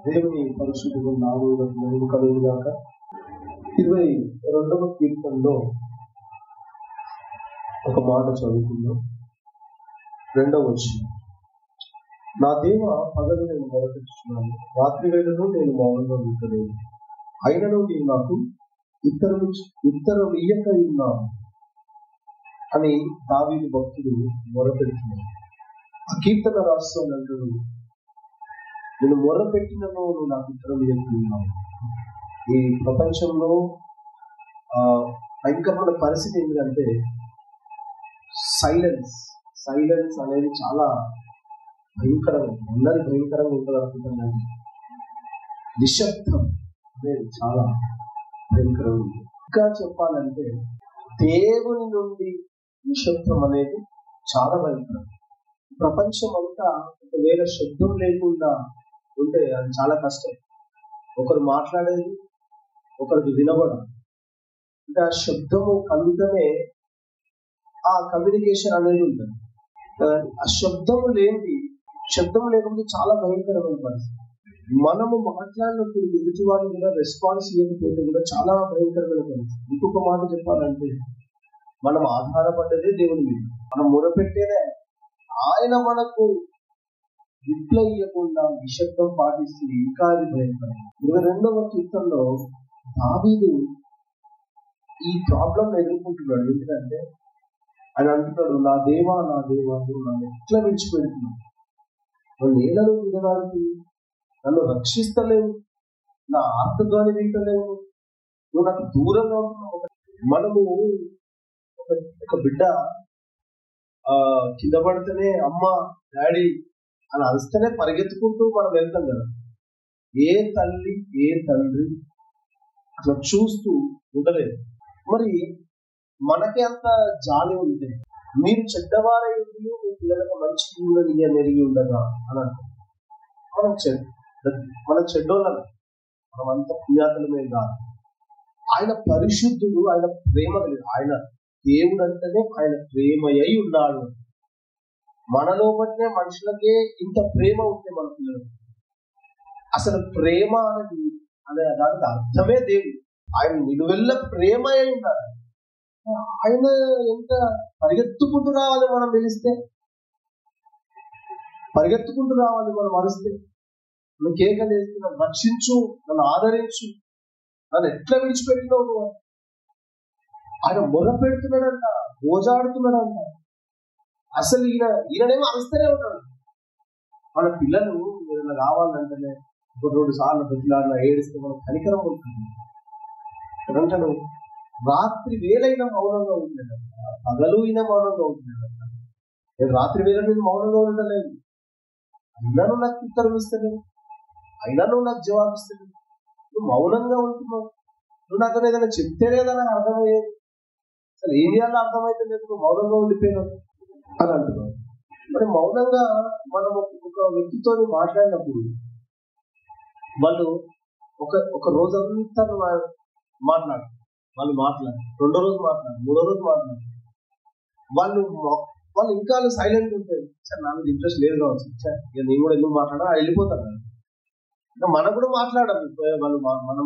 దేవుని పరిశుద్ధుడు నాలుగు మహిమ కలుగును గాక. 22వ కీర్తనలో ఒక మాట చదువుకుందాం. 2వ వచనం. నా దేవ, పగలు నేను మొరపెట్టుచున్నాను, రాత్రి వేళలో నేను మౌనంగా ఉండలేదు. అయినను నీవు నాకు ఉత్తరం ఇయ్యక ఉన్నావు అని దావీదు భక్తుడు మొరపెడుతున్నాడు. ఆ కీర్తన రాస్తున్నాడు, నేను మొరపెట్టినను నువ్వు నాకు ఉత్తరం ఇయ్యక ఉన్నావు. ఈ ప్రపంచంలో భయంకరమైన పరిస్థితి ఏంటంటే సైలెన్స్ అనేది చాలా భయంకరంగా, అందరి భయంకరంగా ఉంటుంది అనుకుంటున్నాను. నిశ్శబ్దం అనేది చాలా భయంకరంగా ఉంది. ఇంకా చెప్పాలంటే దేవుని నుండి నిశ్శబ్దం అనేది చాలా భయంకరం. ప్రపంచం అంతా ఒకవేళ శబ్దం లేకుండా ఉంటే అది చాలా కష్టం. ఒకరు మాట్లాడేది ఒకరికి వినబడదు. అంటే ఆ శబ్దము కలుగుతూనే ఆ కమ్యూనికేషన్ అనేది ఉంటుంది. ఆ శబ్దము లేకపోతే చాలా భయంకరమైన పరిస్థితి. మనము మాట్లాడినప్పుడు ఎదుటి వాళ్ళు కూడా రెస్పాన్స్ ఇవ్వకపోతే కూడా చాలా భయంకరమైన పరిస్థితి. ఇంకొక మాట చెప్పాలంటే మనం ఆధారపడ్డదే దేవుని మీద, మనం మొరపెట్టేదే ఆయన. మనకు రిప్లై ఇవ్వకుండా నిశ్శబ్దం పాటిస్తే ఇంకా అది భయంకరం. 22వ కీర్తనలో దావీదు ఈ ప్రాబ్లం ఎదుర్కొంటున్నాడు. ఎందుకంటే ఆయన అంటున్నాడు, నా దేవా నువ్వు నన్ను ఎట్లా విడిచిపెడుతున్నావు, నన్ను నేలను వినడానికి నన్ను రక్షిస్తలేవు, నా ఆర్తధ్వని వింటలేవు, నువ్వు నాకు దూరంగా ఉంటున్నావు. మనము ఒక బిడ్డ కింద పడితేనే అమ్మ డాడీ అని అరిస్తేనే పరిగెత్తుకుంటూ మనం వెళ్తాం కదా. ఏ తల్లి ఏ తండ్రి అట్లా చూస్తూ ఉండలేదు. మరి మనకి అంత జాలి ఉంటే మీరు చెడ్డవారై ఉండి మీ పిల్లలకు మంచి పిల్లలు మెరిగి ఉండగా అని అంటారు. మన చెడ్డోళ్ళం, మనం అంత పుణ్యాతులమే కాదు. ఆయన పరిశుద్ధుడు, ఆయన ప్రేమ కలిగి, ఆయన దేవుడు అంటేనే ఆయన ప్రేమయ్యి ఉన్నాడు. మనలో బట్టినే మనుషులకే ఇంత ప్రేమ ఉంటే మన పిల్లలకు అసలు ప్రేమ అనే దానికి అర్థమే దేవుడు. ఆయన నిలువెల్ల ప్రేమ అయి ఉన్నాడు. ఆయన ఎంత పరిగెత్తుకుంటూ రావాలి మనం తెలిస్తే, పరిగెత్తుకుంటూ రావాలి మనం అరిస్తే, నువ్వు కేకలు వేస్తున్నావు, రక్షించు, నన్ను ఆదరించు, నన్ను ఎట్లా విడిచిపెట్టినావు నువ్వు. ఆయన మొర పెడుతున్నాడంట, ఓజాడుతున్నాడంట. అసలు ఈయననేమో అరుస్తూనే ఉంటాడు. మన పిల్లలు ఏదైనా కావాలంటేనే ఒక 2 సార్లు బతిలాడినా ఏడిస్తే మనకు కనికరం ఉంటుంది. అంటాడు, రాత్రి వేలైనా మౌనంగా ఉంటున్నాడంట, పగలు అయినా మౌనంగా ఉంటున్నాడంట. నేను రాత్రి వేళ నేను మౌనంగా ఉండలేదు, అయినా నువ్వు నాకు ఉత్తరం ఇస్తలేవు, అయినా నువ్వు నాకు జవాబిస్తలేవు, నువ్వు మౌనంగా ఉంటున్నావు. నువ్వు నాకు ఏదైనా చెప్తేనే కదా నాకు అర్థమయ్యేది, అసలు ఏం చేయాలో అర్థమైతే లేదు, నువ్వు మౌనంగా ఉండిపోయినావు అని అంటున్నావు. మరి మౌనంగా మనం ఒక వ్యక్తితో మాట్లాడినప్పుడు వాళ్ళు ఒక రోజంతా మాట్లాడు, వాళ్ళు మాట్లాడు, 2వ రోజు మాట్లాడు, 3వ రోజు మాట్లాడు, వాళ్ళు ఇంకా సైలెంట్ ఉంటే సార్ నా మీద ఇంట్రెస్ట్ లేదు కావచ్చు, సార్ ఇక నేను కూడా ఎందుకు మాట్లాడా వెళ్ళిపోతాను. ఇంకా మనం కూడా మాట్లాడాలి. వాళ్ళు మనం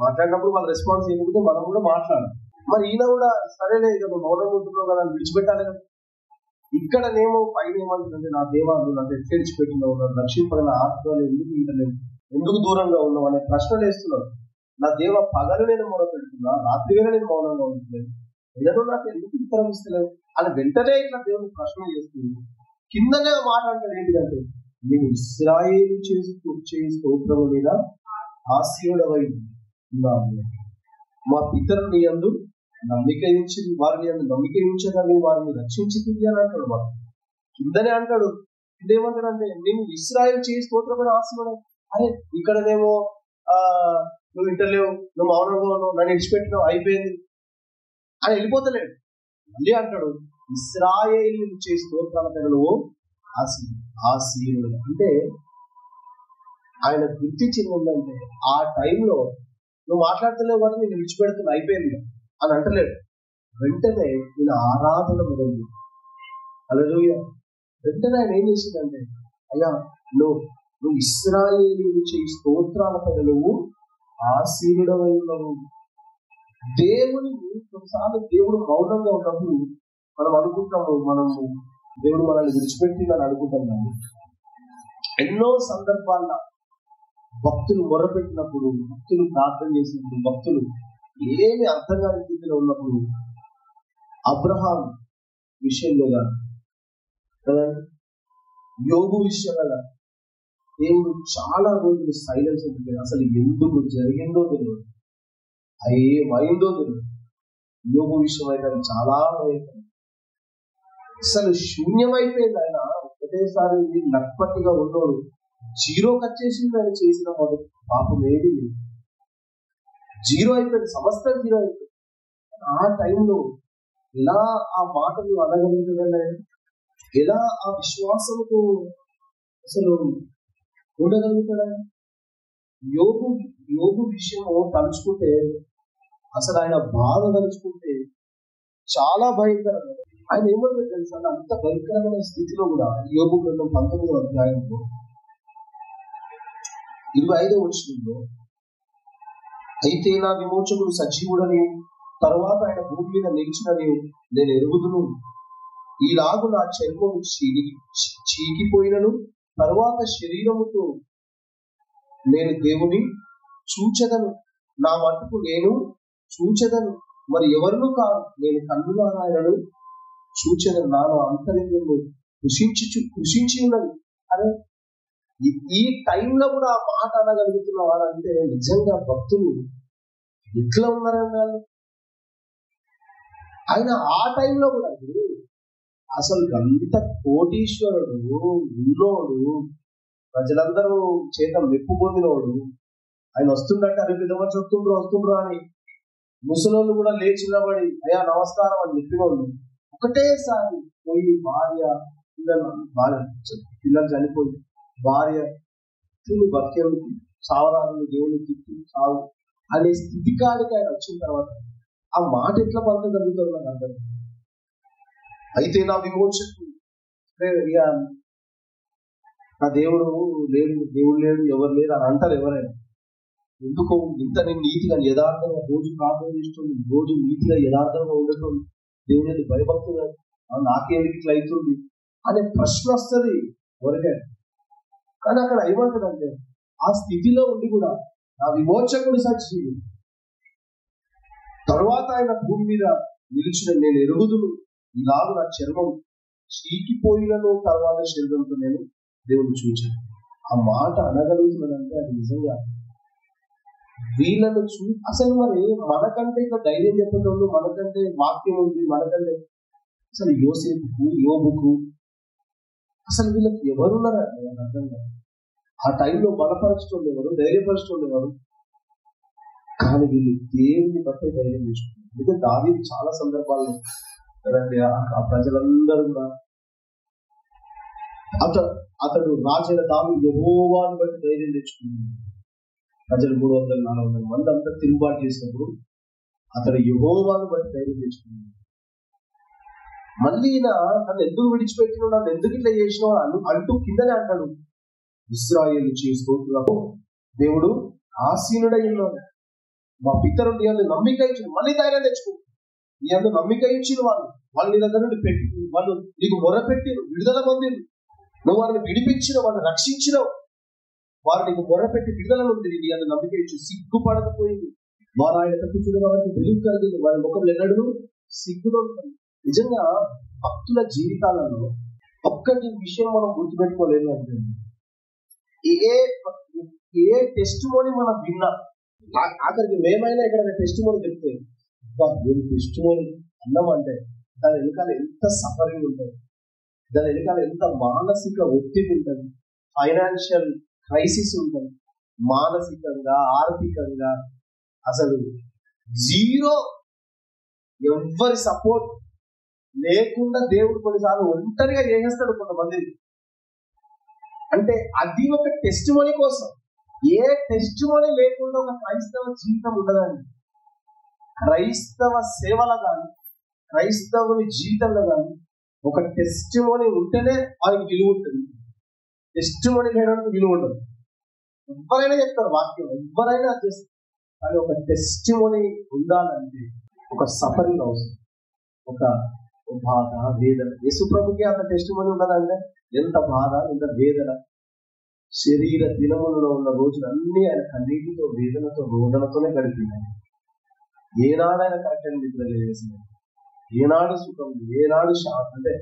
మాట్లాడినప్పుడు వాళ్ళు రెస్పాన్స్ ఇవ్వకపోతే మనం కూడా మాట్లాడాలి. మరి ఈయన కూడా సరేలే ఇక నువ్వు మౌనంగా ఉంటున్నావు కదా అని విడిచిపెట్టాలి కదా. ఇక్కడనేమో పైన ఏమంటుందంటే, నా దేవా నువ్వు నన్ను ఎట్లా విడిచిపెట్టినావు, నన్ను రక్షింపగల ఆత్మలు ఎందుకు వింటలేవు, ఎందుకు దూరంగా ఉన్నావు అనే ప్రశ్నలు వేస్తున్నాడు. నా దేవ, పగలు నేను మొరపెడుతున్నా, రాత్రి వేళ నేను మౌనంగా ఉండలేదు, ఎన్నడూ నాకు ఎందుకు ఉత్తరం ఇస్తలేవు అని వెంటనే ఇట్లా దేవుని ప్రశ్న చేస్తుంది. కిందనే మాట అంటే ఏంటిదంటే, నేను ఇశ్రాయేలు చేసే స్తోత్రము మీద ఆశీనుడవై ఉన్నాను, మా పితరులు నీ యందు నమ్మిక ఉంచి వారిని నమ్మిక ఉంచదని వారిని రక్షించింది అని అంటాడు. వాడు కిందనే అంటాడు. ఇదేమంటాడంటే, నేను ఇశ్రాయేలు చేసి స్తోత్రమైన ఆశీనుడు. అరే ఇక్కడనేమో నువ్వు వింటలేవు, నువ్వు మౌనంగా ఉన్నావు, నన్ను విడిచిపెట్టినావు, అయిపోయింది అని వెళ్ళిపోతలేడు. మళ్ళీ అంటాడు, ఇశ్రాయేలు చేసి స్తోత్రాల నువ్వు ఆశీనుడు. అంటే ఆయన గుర్తించింది ఏంటంటే, ఆ టైంలో నువ్వు మాట్లాడతలేవు కాబట్టి నేను విడిచిపెడుతున్నా, అయిపోయింది అని అంటలేడు. వెంటనే ఈయన ఆరాధన మొదలు. హల్లెలూయా. వెంటనే ఆయన ఏం చేసిందంటే, అయ్యా నువ్వు నువ్వు ఇశ్రాయేలీయులు చేయి స్తోత్రాల పైన నువ్వు ఆసీనుడవై ఉన్నావు. దేవుని కొన్నిసార్లు దేవుడు మౌనంగా ఉన్నప్పుడు మనం అనుకుంటాము, మనము దేవుడు మనల్ని విడిచిపెట్టిందని అనుకుంటాం. కానీ ఎన్నో సందర్భాల్లో భక్తులు మొరపెట్టినప్పుడు, భక్తులు ప్రార్థన చేసినప్పుడు, భక్తులు ఏమి అర్థం కాని స్థితిలో ఉన్నప్పుడు, అబ్రహాం విషయంలో కానీ కదండి, యోబు విషయంలో కానీ దేవుడు చాలా రోజులు సైలెన్స్ ఉంటుంది. అసలు ఎందుకు జరిగిందో తెలియదు, ఏమైందో తెలియదు. యోబు విషయం అయితే అది చాలా భయంకరం. అసలు శూన్యమైపోయింది. ఆయన ఒకటేసారి నక్పతిగా ఉన్నోడు జీరో కట్ చేసింది. ఆయన చేసిన మొదటి పాపం ఏది లేదు, జీరో అయిపోయింది, సమస్తం జీరో అయిపోయింది. ఆ టైంలో ఎలా ఆ మాటలు అనగలుగుతున్నాడు, ఎలా ఆ విశ్వాసంతో అసలు ఉండగలుగుతాడా? యోబు విషయం తలుచుకుంటే, అసలు ఆయన బాధ తలుచుకుంటే చాలా భయంకరంగా. ఆయన ఏమన్నా తెలుసా, అంత భయంకరమైన స్థితిలో కూడా యోబు గ్రంథం 19వ అధ్యాయంలో 25వ వచనంలో, అయితే నా విమోచకుడు సజీవుడని, తర్వాత ఆయన భూమి మీద నిలిచినని నేను ఎరుగుదును. ఈలాగు నా చర్మము చీకిపోయినను, తరువాత శరీరముతో నేను దేవుని చూచెదను. నా మట్టుకు నేను చూచెదను, మరి ఎవరును కాదు. నేను కన్నులారా ఆయనను చూచెదను. నాలో అంతరంగంలో కృషించి ఉన్నది. అరే, ఈ టైంలో కూడా ఆ మాట అనగలుగుతున్న వారంటే నిజంగా భక్తులు ఎట్లా ఉన్నారని వాళ్ళు. ఆయన ఆ టైంలో కూడా అసలు అంత కోటీశ్వరుడు, ఉన్నోడు, ప్రజలందరూ చేత మెప్పు పొందినోడు, ఆయన వస్తుందంటే అరే పిల్లవాడు వస్తుండ్రు అని ముసలోళ్ళు కూడా లేచి నిలబడి అయ్యా నమస్కారం అని చెప్పినోళ్ళు ఒకటేసారి పోయి భార్య పిల్లలు చనిపోయి భార్య బతికేవుడికి సావరాలు దేవుని తిట్టి సావు అనే స్థితి కాడికి ఆయన వచ్చిన తర్వాత ఆ మాట ఎట్లా పలకగలుగుతారు నాకు అర్థం. అయితే నా విమోచకుడు, నా దేవుడు లేడు ఎవరు లేరు అని అంటారు ఎవరైనా. ఎందుకు ఇంత నేను నీతిగా యథార్థంగా రోజు ప్రార్థన చేస్తుంది, రోజు నీతిగా యథార్థంగా ఉండటం, దేవుని భయభక్తుగా నాకేమిటి ఇట్లా అవుతుంది అనే ప్రశ్న వస్తుంది ఎవరికైనా. కానీ అక్కడ ఏమంటుందంటే, ఆ స్థితిలో ఉండి కూడా నా విమోచకుడు సజీవుడు, తరువాత ఆయన భూమి మీద నిలిచిన నేను ఎరుగుదును. ఇలాగ నా చర్మం చీకిపోయినను, తర్వాత శరీరంతో నేను దేవుడు చూచాను. ఆ మాట అనగలుగుతున్నాడంటే అది నిజంగా వీళ్ళను అసలు మరి మనకంటే ఇట్లా ధైర్యం చెప్పేటోళ్ళు, మనకంటే వాక్యం ఉంది, మనకంటే అసలు యోసేపుకు యోబుకు అసలు వీళ్ళకి ఎవరున్నారా అర్థం కాదు. ఆ టైంలో బలపరచడం ఎవరు, ధైర్యపరచడం ఎవరు, కానీ వీళ్ళు దేవుని బట్టే ధైర్యం చేసుకున్నారు. ఎందుకంటే దావీదు చాలా సందర్భాల్లో కదండి, ఆ ప్రజలందరూ కూడా అతడు రాజైన దావీదు యెహోవాను బట్టి ధైర్యం తెచ్చుకున్నాడు. ప్రజలు 300-400 మంది అంతా తిరుగుబాటు చేసినప్పుడు అతడు యెహోవాను బట్టి ధైర్యం తెచ్చుకున్నాడు. మళ్ళీ నన్ను ఎందుకు విడిచిపెట్టినావు, నన్ను ఎందుకు ఇట్లా చేసినావు అంటూ కిందనే అంటాడు, ఇశ్రాయేలు స్తోత్రులకు దేవుడు ఆసీనుడై ఉన్నాడు. మా పితరులు నీ అందు నమ్మిక ఇచ్చిన, మళ్ళీ ధైర్యం తెచ్చుకుంటారు. నీ అందు నమ్మిక ఇచ్చిన వాళ్ళు నీ దగ్గర నుండి వాళ్ళు నీకు మొరపెట్టిరు, విడుదల పొందిరు, నువ్వు వారిని విడిపించిన, వాళ్ళని రక్షించినావు, వారు నీకు మొరపెట్టి విడుదల ఉంది. నీ అందు నమ్మిక ఇచ్చి సిగ్గుపడకపోయింది, వారు ఆయన తప్పు చూడడానికి వెలుగు కలిగింది, వారి ముఖంలో ఎన్నడూ సిగ్గులో. నిజంగా భక్తుల జీవితాలలో ఒక్కటి విషయం మనం గుర్తుపెట్టుకోలేదు అంటే, ఏ టెస్ట్ మోని మనం విన్నా, ఆఖరికి మేమైనా ఎక్కడైనా టెస్ట్ మోని చెప్తే టెస్ట్ మోని అన్నామంటే దాని వెనకాల ఎంత సఫరింగ్ ఉంటుంది, దాని వెనకాల ఎంత మానసిక ఒత్తిడి ఉంటుంది, ఫైనాన్షియల్ క్రైసిస్ ఉంటుంది, మానసికంగా ఆర్థికంగా అసలు జీరో, ఎవ్వరి సపోర్ట్ లేకుండా దేవుడు కొన్నిసార్లు ఒంటరిగా చేసేస్తాడు కొంతమంది. అంటే అది ఒక టెస్ట్ మనీ కోసం. ఏ టెస్ట్ మనీ లేకుండా ఒక క్రైస్తవ జీవితం ఉండదండి. క్రైస్తవ సేవలో కానీ క్రైస్తవుని జీవితంలో కానీ ఒక టెస్ట్ మనీ ఉంటేనే వారికి విలువ ఉంటుంది. టెస్టిమోనీ లేడానికి విలువ ఉండదు. ఎవరైనా చెప్తారు వాక్యం, ఎవరైనా చేస్తారు, కానీ ఒక టెస్టిమోనీ ఉండాలంటే ఒక సఫరింగ్ అవసరం, ఒక బాధ వేదన. యేసు ప్రభుకి అంత టెస్టిమోనీ ఉండదంటే ఎంత బాధ, ఎంత వేదన. శరీర దినములలో ఉన్న రోజులన్నీ ఆయన కన్నీటితో, వేదనతో, రోదనతోనే గడిపినాయి. ఏనాడు ఆయన కరెక్ట్ నిద్ర లేవేసింది, ఏనాడు సుఖం, ఏనాడు శాంతి.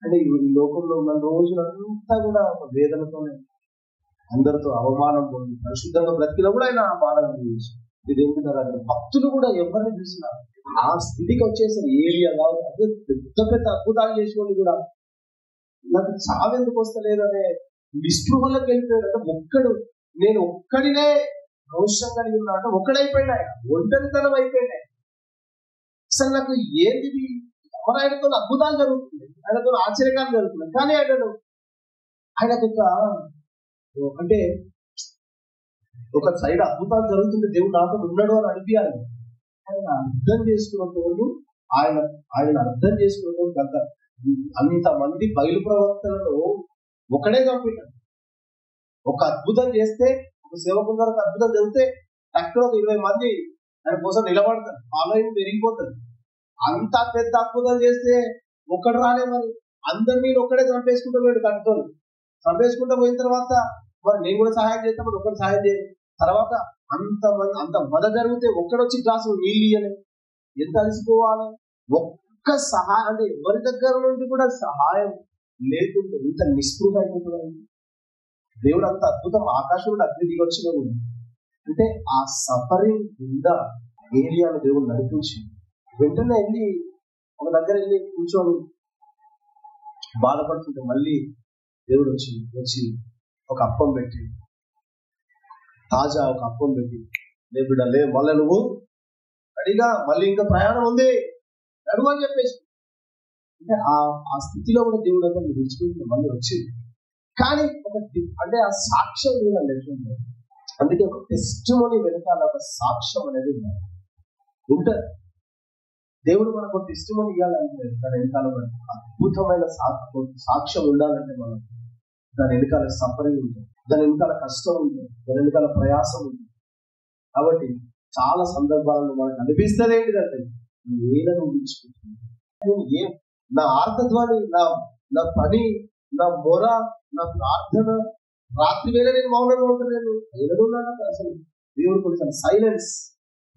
అంటే ఈ లోకంలో ఉన్న రోజులంతా కూడా ఒక వేదనతోనే, అందరితో అవమానం పొంది పరిశుద్ధంగా బ్రతికిలో కూడా ఆయన బాధ అనుభవించి. ఇది ఏంటంటారు, అక్కడ భక్తులు కూడా ఎవరిని చూసినా ఆ స్థితికి వచ్చేసారు. ఏలియా కావచ్చు, అదే పెద్ద పెద్ద అద్భుతాలు చేసిన వాళ్ళు కూడా నాకు చావెందుకు వస్తలేదనే నిస్పృహలోకి వెళ్ళిపోయాడు. అంటే నేను ఒక్కడినే రోషం కలిగి ఉన్నా అంటే ఒక్కడైపోయినా, ఒంటరితనం అయిపోయినాయి. అసలు నాకు ఏంటి, మన ఆయనతో అద్భుతాలు జరుగుతుంది, ఆయనతో ఆశ్చర్యకాలు జరుగుతున్నాయి, కానీ ఆయనకు అంటే ఒక సైడ్ అద్భుతాలు జరుగుతుంది, దేవుడు నాతో ఉన్నాడు అని అనిపించాలి. ఆయన అర్థం చేసుకున్నప్పుడు, ఆయన అర్థం చేసుకున్నప్పుడు గత అంతమంది బయలు ప్రవక్తలను ఒకడే చంపినాడు. ఒక అద్భుతం చేస్తే, ఒక సేవకున్నారు ఒక అద్భుతం జరిగితే అక్కడ ఒక 20 మంది ఆయన కోసం నిలబడతారు, ఫాలోయింగ్ పెరిగిపోతుంది. అంత పెద్ద అద్భుతం చేస్తే ఒక్కడు రాలే, మరి అందరినీ ఒక్కడే చంపేసుకుంటూ పోయాడు. కట్టుకొని చంపేసుకుంటూ పోయిన తర్వాత మరి నేను కూడా సహాయం చేస్తాను, ఒక్కడు సహాయం చేయను. తర్వాత అంత మద జరిగితే ఒక్కడొచ్చి గ్లాసు నీళ్ళు ఇయ్యలే, ఎంత అలసిపోవాలి. ఒక్క సహాయం అంటే ఎవరి దగ్గర నుండి కూడా సహాయం లేకుంటే ఇంత నిస్పృహ అయిపోతుంది. దేవుడు అంత అద్భుతం, ఆకాశంలో అగ్ని దిగొచ్చిన కూడా అంటే ఆ సఫరింగ్ కింద ఏలియాను దేవుడు నడిపించి వెంటనే వెళ్ళి ఒక దగ్గర వెళ్ళి కూర్చొని బాధపడుతుంటే మళ్ళీ దేవుడు వచ్చి ఒక అప్పం పెట్టి, తాజా ఒక అప్పం పెట్టి, లే బిడ్డ లే, మళ్ళీ నువ్వు అడిగా, మళ్ళీ ఇంకా ప్రయాణం ఉంది నడువు అని చెప్పేసి. అంటే ఆ స్థితిలో కూడా దేవుడు అతను విడిచిపెట్టి మళ్ళీ వచ్చింది. కానీ అంటే ఆ సాక్ష్యం లేదండి. అందుకే ఒక టెస్టిమోనీ వెనకాల ఒక సాక్ష్యం అనేది ఉంటుంది. దేవుడు మనకు టెస్టిమోనీ ఇవ్వాలంటే దాని వెనకాల అద్భుతమైన సాక్ష్యం ఉండాలంటే మనం దాని వెనకాల సఫరింగ్ ఉంటుంది, దాని వెనకాల కష్టం ఉంటుంది, దాని వెనకాల ప్రయాసం ఉంటుంది. కాబట్టి చాలా సందర్భాలను మనకు అనిపిస్తుంది ఏంటిదంటే, నేను విడిచిపెట్టింది నా ఆర్తధ్వని, నా పని, నా మొర, నా ప్రార్థన, రాత్రి వేళ నేను మౌనంగా ఉంటలేను. ఎదురున్నాను అసలు దేవుడు కొంచెం సైలెన్స్,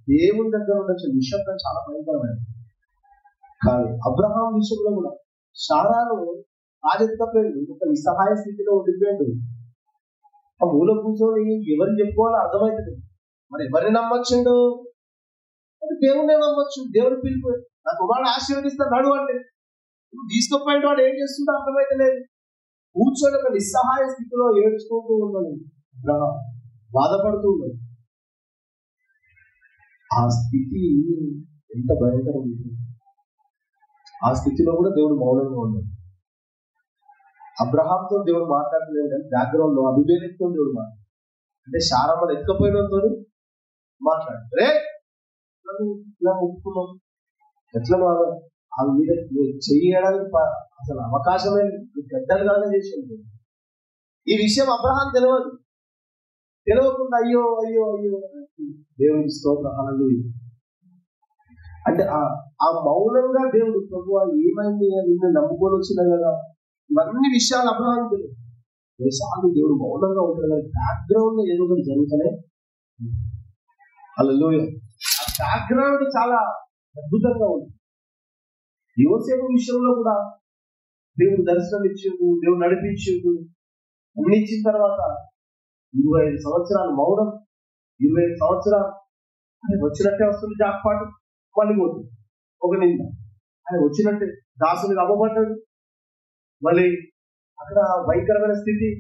దేవుని దగ్గర ఉన్న నిశ్శబ్దం చాలా భయంకరమైనది. కానీ అబ్రహాం విషయంలో కూడా శారాను రాజెత్తపోయాడు, ఒక నిస్సహాయ స్థితిలో ఉండిపోయాడు. ఆ మూల కూర్చొని ఎవరు చెప్పుకోవాలో అర్థమవుతుంది. మరి ఎవరిని నమ్మొచ్చిండు? దేవుడినే నమ్మొచ్చు. దేవుడు పిలుపు, నా కుమారుడు ఆశీర్వదిస్తాడు నడు అంటే తీసుకుపోయిన వాడు ఏం చేస్తుండో అర్థమైతే లేదు. కూర్చొని ఒక నిస్సహాయ స్థితిలో ఏడ్చుకుంటూ ఉన్నాడు, బాధపడుతూ ఉన్నాడు. ఆ స్థితి ఎంత భయంకరం ఉంటుంది. ఆ స్థితిలో కూడా దేవుడు మౌనంగా ఉన్నాడు. అబ్రహాంతో దేవుడు మాట్లాడలేదు, కానీ బ్యాక్గ్రౌండ్ లో అబీమెలెకుతో దేవుడు మాట్లాడు, అంటే శారమ్మను ఎత్తుకపోయినతో మాట్లాడు. రే ఇలా ఒప్పుకున్నాం, ఎట్లా ఆ మీద చేయడానికి అసలు అవకాశమే పెద్దలుగానే చేసింది. ఈ విషయం అబ్రహాం తెలియకుండా అయ్యో అయ్యో అయ్యో దేవుడికి స్తోత్రం హల్లెలూయా. అంటే ఆ మౌనంగా దేవుడు ప్రభువా ఏమైంది, నిన్ను నమ్ముకొని వచ్చినా కదా, ఇవన్నీ విషయాలు అబ్రహాం తెలియదు. కొన్నిసార్లు దేవుడు మౌనంగా ఉంటాడు, కానీ బ్యాక్గ్రౌండ్ లో ఏదో ఒకటి జరుగుతూనే హల్లెలూయా. ఆ బ్యాక్గ్రౌండ్ చాలా అద్భుతంగా ఉంది. యోసేపు విషయంలో కూడా దేవుడు దర్శనం ఇచ్చిండు, దేవుడు నడిపించిండు. అన్ని ఇచ్చిన తర్వాత 25 సంవత్సరాలు మౌనం, 25 సంవత్సరాలు ఆయన వచ్చినట్టే వస్తుంది జాక్పాటు, మళ్ళీ పోతుంది ఒక నింద. ఆయన వచ్చినట్టే దాసునికి అమ్మబడ్డాడు, మళ్ళీ అక్కడ భయంకరమైన స్థితి,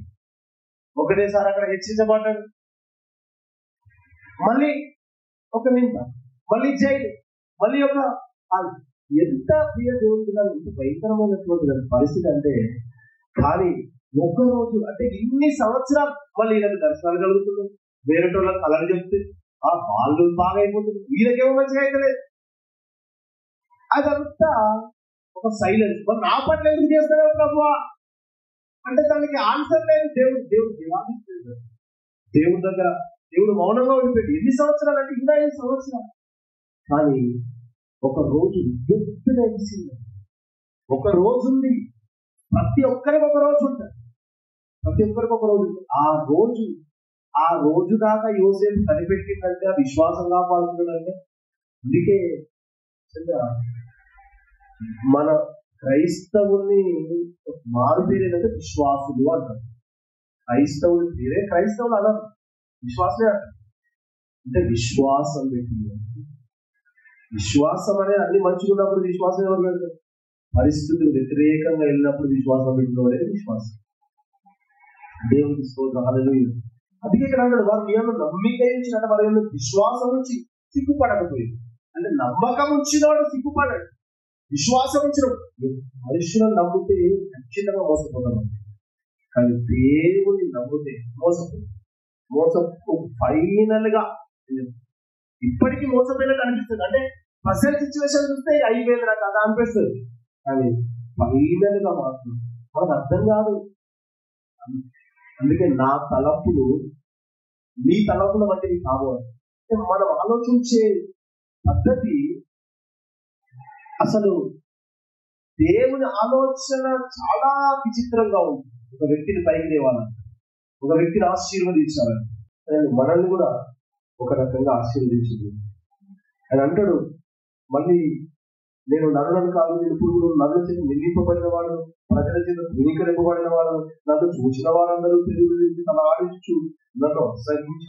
ఒకటేసారి అక్కడ హెచ్చించబడ్డాడు, మళ్ళీ ఒక నింద, మళ్ళీ జైలు, మళ్ళీ ఒక ఎంత ప్రియ దేవుడు, ఎంత భయంకరమైనటువంటి పరిస్థితి అంటే. కానీ ఒక్కరోజు అంటే ఇన్ని సంవత్సరాలు మళ్ళీ ఈయనకు దర్శనాలు కలుగుతున్నాయి, వేరే వాళ్ళకి కలర్ చెప్తే ఆ వాళ్ళు బాగా అయిపోతుంది, వీళ్ళకేమో మంచిగా అయితే లేదు. అదంతా ఒక సైలెన్స్. మరి నా పట్ల ఎందుకు చేస్తారా ప్రభువా అంటే దానికి ఆన్సర్ లేదు. దేవుడు జవాబిస్తుంది. దేవుడి దగ్గర దేవుడు మౌనంగా ఉండిపోయాడు. ఎన్ని సంవత్సరాలు అంటే 25 సంవత్సరాలు. కానీ ఒక రోజు ఎప్పుడైనా ఒక రోజు ఉంది. ప్రతి ఒక్కరికి ఒక రోజు ఉంటుంది. ప్రతి ఒక్కరికి ఒక రోజు. ఆ రోజు దాకా యోసేపు కనిపెట్టిందంటే విశ్వాసంగా పాల్గొన్నాడంటే. అందుకే మన క్రైస్తవుల్ని మారు పేరేదంటే విశ్వాసులు అంటారు. క్రైస్తవులు పేరే క్రైస్తవులు అన్నారు, విశ్వాసమే అంటారు. అంటే విశ్వాసం పెట్టింది. విశ్వాసం అనేది అన్ని మంచిగా ఉన్నప్పుడు విశ్వాసం ఎవరు పెడతారు? పరిస్థితులు వ్యతిరేకంగా వెళ్ళినప్పుడు విశ్వాసం పెట్టిన అనేది విశ్వాసం. దేవునికి స్తోత్రం, హల్లెలూయా. అందుకే ఇక్కడ అన్నాడు, వారు మీ యొక్క నమ్మిక ఇచ్చినట్టు వారి యొక్క విశ్వాసం నుంచి సిగ్గుపడకపోయింది. అంటే నమ్మకం ఉంచినవాడు సిగ్గుపడాడు. విశ్వాసం ఉంచిన మనుషులను నమ్మితే ఖచ్చితంగా మోసపోతాం. కానీ దేవుని నమ్మితే మోసపు ఫైనల్ గా ఇప్పటికీ మోసపోయినట్టు అనిపిస్తుంది. అంటే ప్రజెంట్ సిచ్యువేషన్ చూస్తే అయిపోయింది నాకు అది అనిపిస్తుంది. కానీ ఫైనల్ గా మాత్రం మనకు అర్థం కాదు. అందుకే నా తలపులు నీ తలపుల వంటివి కాబోదు. మనం ఆలోచించే పద్ధతి అసలు దేవుని ఆలోచన చాలా విచిత్రంగా ఉంది. ఒక వ్యక్తిని పైకి తేవాలని, ఒక వ్యక్తిని ఆశీర్వదించాలని, మనల్ని కూడా ఒక రకంగా ఆశీర్వదించింది. ఆయన అంటాడు, మళ్ళీ నేను నరులను కాదు, నేను పురుగులు, నరుల చేత నిందింపబడిన వాడు, ప్రజల చేత ధృవీకరింపబడిన వాడు, నన్ను చూసిన వారందరూ తెలుగు తల ఆడించు నన్ను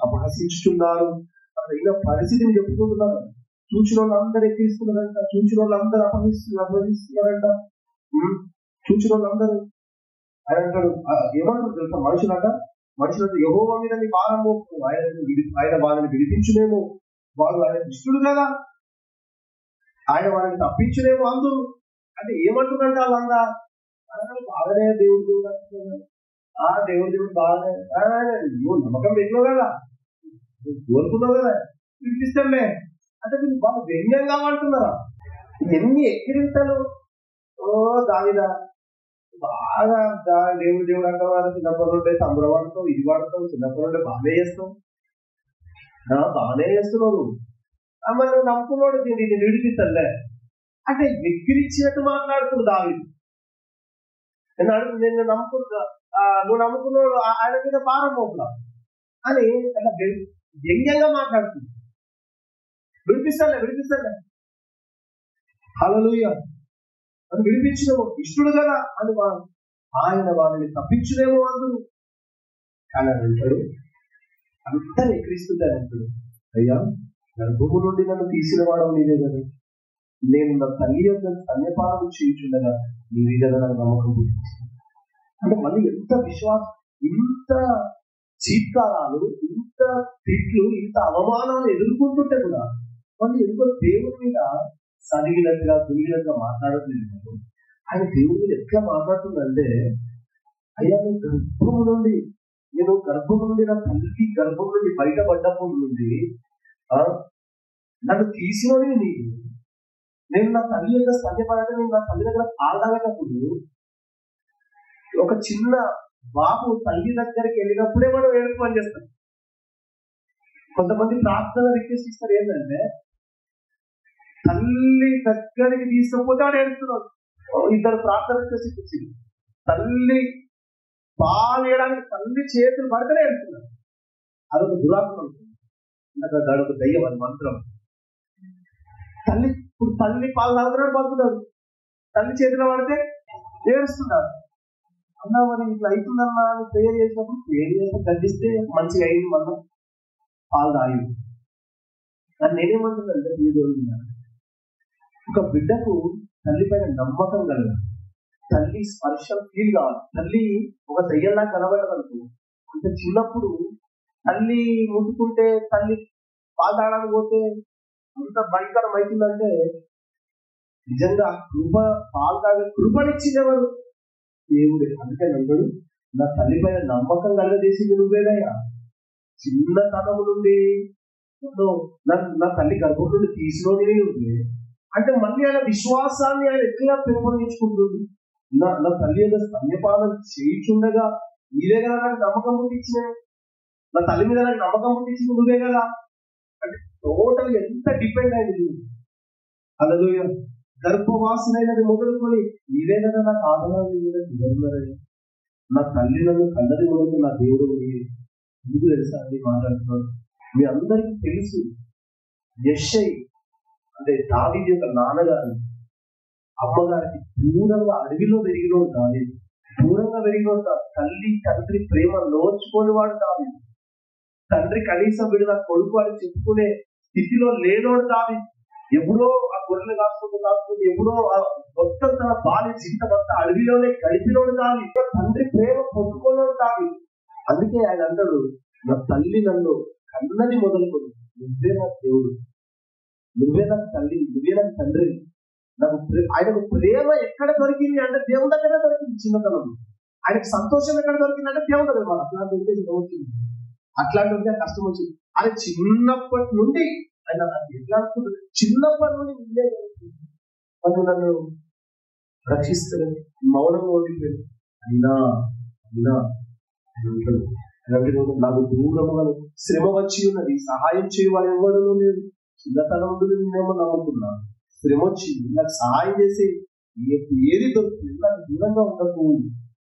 అపహసించుతున్నారు అయిన పరిస్థితిని చెప్పుకుంటున్నారు. చూసిన వాళ్ళందరూ ఎక్కిస్తున్నారంట, చూసిన వాళ్ళందరూ అపహరిస్తున్నారంట, చూసిన వాళ్ళందరూ. ఆయన అంటాడు, ఏమంటారు తెలుసా మనుషులంటే యెహోవా మీద నీ భారం మోపు, ఆయన వాళ్ళని విడిపించునేమో, వాడు ఆయన కృష్ణుడు కదా, ఆయన వాళ్ళని తప్పించునేమో అందరూ. అంటే ఏమంటున్నారంటే వాళ్ళందా బాగానే దేవుడు దేవుడు బాగానే నువ్వు నమ్మకం పెట్టినావు కదా, నువ్వు కోరుకున్నావు కదా, వినిపిస్తాంలే అంటే మీరు బాగా వ్యంగ్యంగా అంటున్నారా? ఎన్ని ఎక్కిరింతలు. దానిదా బాగా దేవుడు అంటావు కదా, చిన్నప్పటి నుండి తమ్ముడు వాడతావు, ఇది వాడతావు, చిన్నప్పటి నుండి బాగానే చేస్తావు, బాగానే చేస్తున్నావు, మరి నువ్వు నమ్ముకున్నాడు దీన్ని విడిపిస్తాలే అంటే ఎక్కిరించినట్టు మాట్లాడుతుంది దావీదు. నేను నమ్ముకున్నా, నువ్వు నమ్ముకున్నాడు ఆయన మీద భారం మోపులా అని అట్లా వ్యంగ్యంగా మాట్లాడుతుంది. విడిపిస్తాలే హల్లెలూయా అని విడిపించినవు, ఇష్టడు కదా అని ఆయన వాళ్ళని తప్పించునేమో అందరూ. కానీ అంటాడు, అందరూ ఎక్కిరిస్తుంటారు. అంటాడు, అయ్యా గర్భము నుండి నన్ను తీసిన వాడవు నీవే కదా, నేను నా తల్లి యొక్క స్తన్యపానం చేయించుండగా నీవే కదా నాకు నమ్మకం పుట్టించింది. అంటే మళ్ళీ ఎంత విశ్వాసం, ఇంత చీత్కారాలు, ఇంత తిట్లు, ఇంత అవమానాలు ఎదుర్కొంటుంటే కూడా మళ్ళీ ఎంతో దేవుడి మీద సరిగినట్టుగా దురిగినట్టుగా మాట్లాడట్లేదు. ఆయన దేవుడి మీద ఎట్లా మాట్లాడుతుందంటే, అయ్యా నేను గర్భము నుండి నా తల్లి గర్భం నుండి బయటపడ్డప్పుడు నుండి నన్ను తీసినోని నీకు, నేను నా తల్లి యొక్క స్తన్యపడాలంటే నేను నా తల్లి దగ్గర పాల్గొనేటప్పుడు ఒక చిన్న బాబు తల్లి దగ్గరికి వెళ్ళినప్పుడే మనం ఏడుపు పని చేస్తాం. కొంతమంది ప్రార్థన రిక్వెస్ట్ ఇస్తారు ఏంటంటే, తల్లి దగ్గరికి తీసుకపోతే వాడు ఏడుస్తున్నాడు. ఇద్దరు ప్రార్థన రిక్వెస్ట్ ఇచ్చింది, తల్లి పాలు వేయడానికి తల్లి చేతులు పడితేనే ఏడుస్తున్నాడు. అదొక దురాత్మ ఉంటుంది, అదొక దయ్యం, అది మంత్రం. ఇప్పుడు తల్లి పాలు తాగుతున్నాడు, పడుతున్నాడు, తల్లి చేతిలో పడితే ఏడుస్తున్నాడు. అన్నా మరి ఇట్లా అవుతుందన్నా అని ప్రేయర్ చేసినప్పుడు ప్రేయర్ చేసి తగ్గిస్తే మంచిగా అయింది, మనం పాలు తాగింది. కానీ నేనేమంటున్నానంటే, ఒక బిడ్డకు తల్లి పైన నమ్మకం కలగాలి, తల్లి స్పర్శం ఫీల్ కావాలి. తల్లి ఒక దయ్యంలా కనబడగలుగుతూ అంటే చిన్నప్పుడు తల్లి ముట్టుకుంటే, తల్లి పాలు తాగడానికి పోతే అంత భయంకరం అవుతుందంటే, నిజంగా పాలు తాగే కృపనిచ్చినవాడు దేవుడే. అందుకే నన్నుడు నా తల్లి పైన నమ్మకం కలగజేసింది నువ్వేదయ్యా. చిన్నతనము నుండి నా తల్లి గర్భం నుండి తీసినోని నువ్వే అంటే మళ్ళీ ఆయన విశ్వాసాన్ని ఆయన ఎట్లా పెంపొందించుకుంటుంది. నా తల్లి యొక్క స్తన్యపానం చేయించుండగా నీవే కదా నాకు నమ్మకం పుట్టించిన, నా తల్లి మీద నాకు నమ్మకం పుట్టించింది నువ్వే కదా. అంటే టోటల్ ఎంత డిపెండ్ అయింది. హల్లెలూయా. గర్భవాసునైనది మొదలుకొని నీవే కదా నాకు ఆదరణ. నా తల్లి నన్ను కన్నది మొదలు నా దేవుడు ఎందుకు తెలుసా అని మాట్లాడుతున్నాను. మీ అందరికీ తెలుసు, యెషై అంటే దావీదు యొక్క నాన్నగారు అమ్మగారికి దూరంగా అడవిలో పెరిగినోడు దావీదు. దూరంగా పెరిగినోడు తల్లి తండ్రి ప్రేమ నోచుకొని వాడు దావీదు. తండ్రి కనీసం వీడు నా కొడుకు అని చెప్పుకునే స్థితిలో లేనోడు దావీదు. ఎప్పుడో ఆ గొర్రెలు కాసుకుంటూ ఎప్పుడో మొత్తం తన బాల్య జీవితం అంతా అడవిలోనే గడిపినోడు దావీదు. తండ్రి ప్రేమ పొందుకున్నాడు దావీదు. అందుకే ఆయన అంటాడు, నా తల్లి నన్ను కన్నది మొదలుకొని నువ్వే నా దేవుడు, నువ్వే నాకు తల్లి, నువ్వే నాకు తండ్రి. నాకు ఆయనకు ప్రేమ ఎక్కడ దొరికింది అంటే దేవుని దగ్గర దొరికింది. చిన్నతనం ఆయనకు సంతోషం ఎక్కడ దొరికింది అంటే దేవుని దగ్గర. అట్లాంటి వచ్చింది, అట్లాంటి ఉంటే కష్టం వచ్చింది. ఆయన చిన్నప్పటి నుండి ఆయన ఎట్లా అనుకుంటుంది, చిన్నప్పటి నుండి ముందే వాళ్ళు నన్ను రక్షిస్తారు, మౌనంగా ఓడిపోయాడు. అయినా అయినా నాకు దూరముగా శ్రమ వచ్చి ఉన్నది, సహాయం చేయవాడు ఎవరు లేదు. చిన్నతనం నుండి నేనేమో నమ్ముకున్నా, శ్రమ వచ్చింది, నాకు సహాయం చేసే ఏది దొరుకుతుంది, నాకు దూరంగా ఉండకు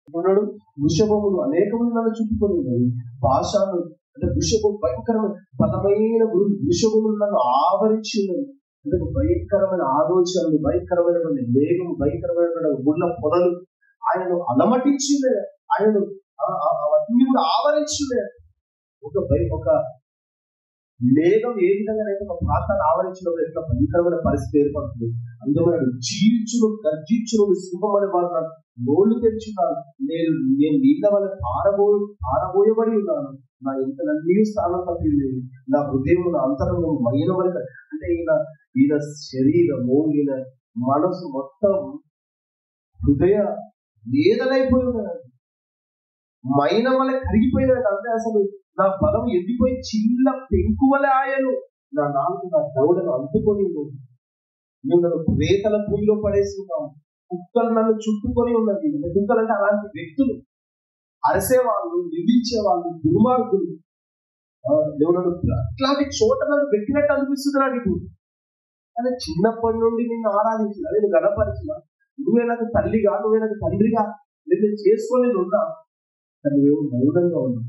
ఉన్నాడు. వృషభములు అనేకములు నన్ను చుట్టుకొని ఉన్నాయి. భాషలు అంటే వృషభం భయంకరమైన బలమైన వృషభములు నన్ను ఆవరించి ఉన్నది. అంటే భయంకరమైన ఆలోచనలు, భయంకరమైనటువంటి వేగం, భయంకరమైనటువంటి గుళ్ళ పొదలు ఆయనను అలమటించి ఉన్నాయి. ఆయనను అవన్నీ కూడా ఆవరించి ఉన్నాయి. ఒక మేఘం ఏ విధంగానైతే ఒక ప్రాంతాన్ని ఆవరించినప్పుడు ఎట్లా భయంకరమైన పరిస్థితి ఏర్పడుతుంది. అందువల్ల జీవించును గర్జించును సింహం అనే వారు నోళ్లు తెరుచున్నాను. నేను నీళ్ళ వల్ల పారబోయబడి ఉన్నాను. నా ఎంతలన్నీ స్థానం తప్పింది. నా హృదయం నా అంతరంగం మైన వల్ల అంటే ఈయన శరీరము, ఈయన మనసు మొత్తం హృదయ వేదనైపోయి ఉన్నది, మైన వల్ల కరిగిపోయినది. అంటే అసలు నా బలం ఎండిపోయి చిన్న పెంకువలే ఆయను. నా నాలుగు నా దౌడను అందుకొని ఉన్నది. నువ్వు నన్ను ప్రేతల భూమిలో పడేసి ఉన్నావు. కుక్కలు నన్ను చుట్టుకొని ఉన్నది. కుక్కలు అంటే అలాంటి వ్యక్తులు, అరసేవాళ్ళు, నిందించేవాళ్ళు, దుర్మార్గులు. నువ్వు నన్ను అట్లాంటి చోట నన్ను పెట్టినట్టు అనిపిస్తుంది నాకు ఇప్పుడు. అంటే చిన్నప్పటి నుండి నిన్ను ఆరాధించిన, నేను గణపరిచిన, నువ్వే నాకు తల్లిగా, నువ్వే నాకు తండ్రిగా నేను చేసుకోలేదు ఉన్నా. నువ్వేమో మౌనంగా ఉన్నావు.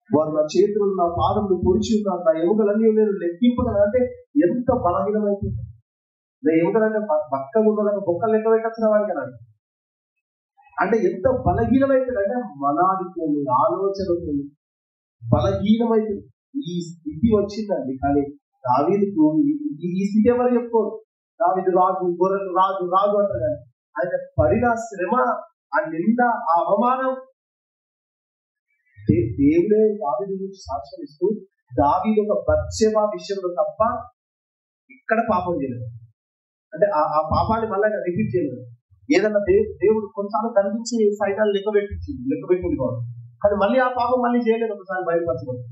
వారు నా చేతులు నా పాదములు పొడిచి ఉన్నారు. నా ఎముకలన్నీ నేను లెక్కింపగలను. అంటే ఎంత బలహీనమైపోయింది నా ఎముకలంటే పక్కగా ఉన్న బొక్కలు లెక్క పెట్టచ్చిన వాడికి అన్నాడు. అంటే ఎంత బలహీనమైపోయింది అంటే మనాదిపోయింది, ఆలోచన బలహీనమైపోయింది. ఈ స్థితి వచ్చిందండి. కానీ దావీదుకు ఈ స్థితి ఎవరు చెప్పుకోరు. దావీదు రాజు, గొర్రెలు రాజు రాజు అంటారు. ఆయన పడిన శ్రమ, ఆ నింద, ఆ అవమానం దేవుడే దావీదు గురించి సాక్ష్యం ఇస్తూ, దావీదు ఒక బత్షెబా విషయంలో తప్ప ఇక్కడ పాపం చేయలేదు. అంటే ఆ పాపాన్ని మళ్ళీ రిపీట్ చేయలేదు. ఏదన్నా దేవుడు కొన్నిసార్లు కనిపించి సైతాన్ని లెక్క పెట్టుకుంది కాదు, కానీ మళ్ళీ ఆ పాపం మళ్ళీ చేయలేదు. ఒకసారి బయటపరచుకోండి.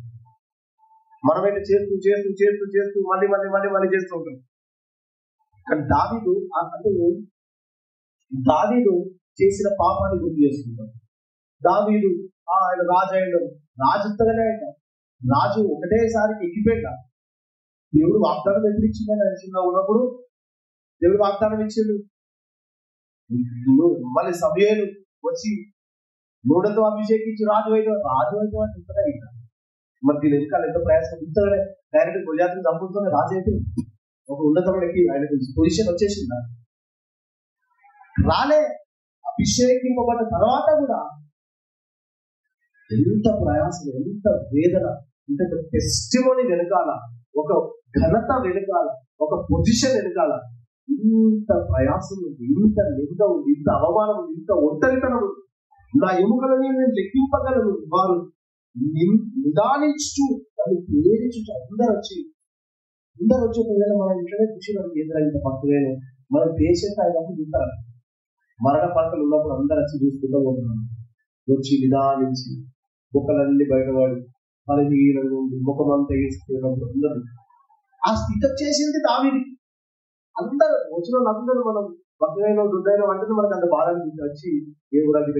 మనమైతే చేస్తూ చేస్తూ చేస్తూ చేస్తూ మళ్ళీ మళ్ళీ మళ్ళీ మళ్ళీ చేస్తూ ఉంటాం. కానీ దావీదు చేసిన పాపాన్ని గుర్తు చేసుకుంటాం. దావీదు ఆయన రాజు అయ్యాడు, రాజుత్తగానే ఆయన రాజు ఒకటేసారికి ఎక్కిపోయాడు. దేవుడు వాగ్దానం ఎప్పుడు ఇచ్చిందని ఆయన చిన్న ఉన్నప్పుడు దేవుడు వాగ్దానం ఇచ్చిండు. మళ్ళీ సమయాలు వచ్చి నూనెతో అభిషేకించి రాజు అయితే ఇంతగా ఇంకా మరి దీని వెనకాల ఎంత ప్రయాసం. ఇంతగానే డైరెక్ట్ గొలియాతుని చంపుతూనే రాజు అయితే ఒక ఉన్నతమైనకి ఆయన పొజిషన్ వచ్చేసిందా రాలే. అభిషేకింపబడ్డ తర్వాత కూడా ఎంత ప్రయాసం, ఎంత వేదన, ఇంత టెస్టిమోనీ వెనకాల, ఒక ఘనత వెనకాల, ఒక పొజిషన్ వెనకాల ఇంత ప్రయాసం ఉంది, ఇంత నింద ఉంది, ఇంత అవమానం ఉంది, ఇంత ఒంటరితనం ఉంది. నా ఎముకలని నేను లెక్కింపగలను. వారు నిదానించు దాన్ని ప్రేరించు అందరూ వచ్చి ఒకవేళ మన ఇంట్లోనే చూసి ఇంత పక్కలేను మన పేషెంట్ అయినప్పుడు చూస్తారు. మరణ పంటలు ఉన్నప్పుడు అందరు వచ్చి చూసుకుంటూ పోతున్నాను. వచ్చి నిదానించి బొక్కలన్నీ బయటపడి బలహీనంగా ఉండి ముఖం అంతా వేసుకున్నప్పుడు అందరూ ఆ స్థితి వచ్చేసింది దావీదుకి. అందరూ వచ్చిన వాళ్ళందరూ మనం బక్కగైన దుడ్డైన అంటే మనకు అంత బాధ వచ్చి దేవుడు అది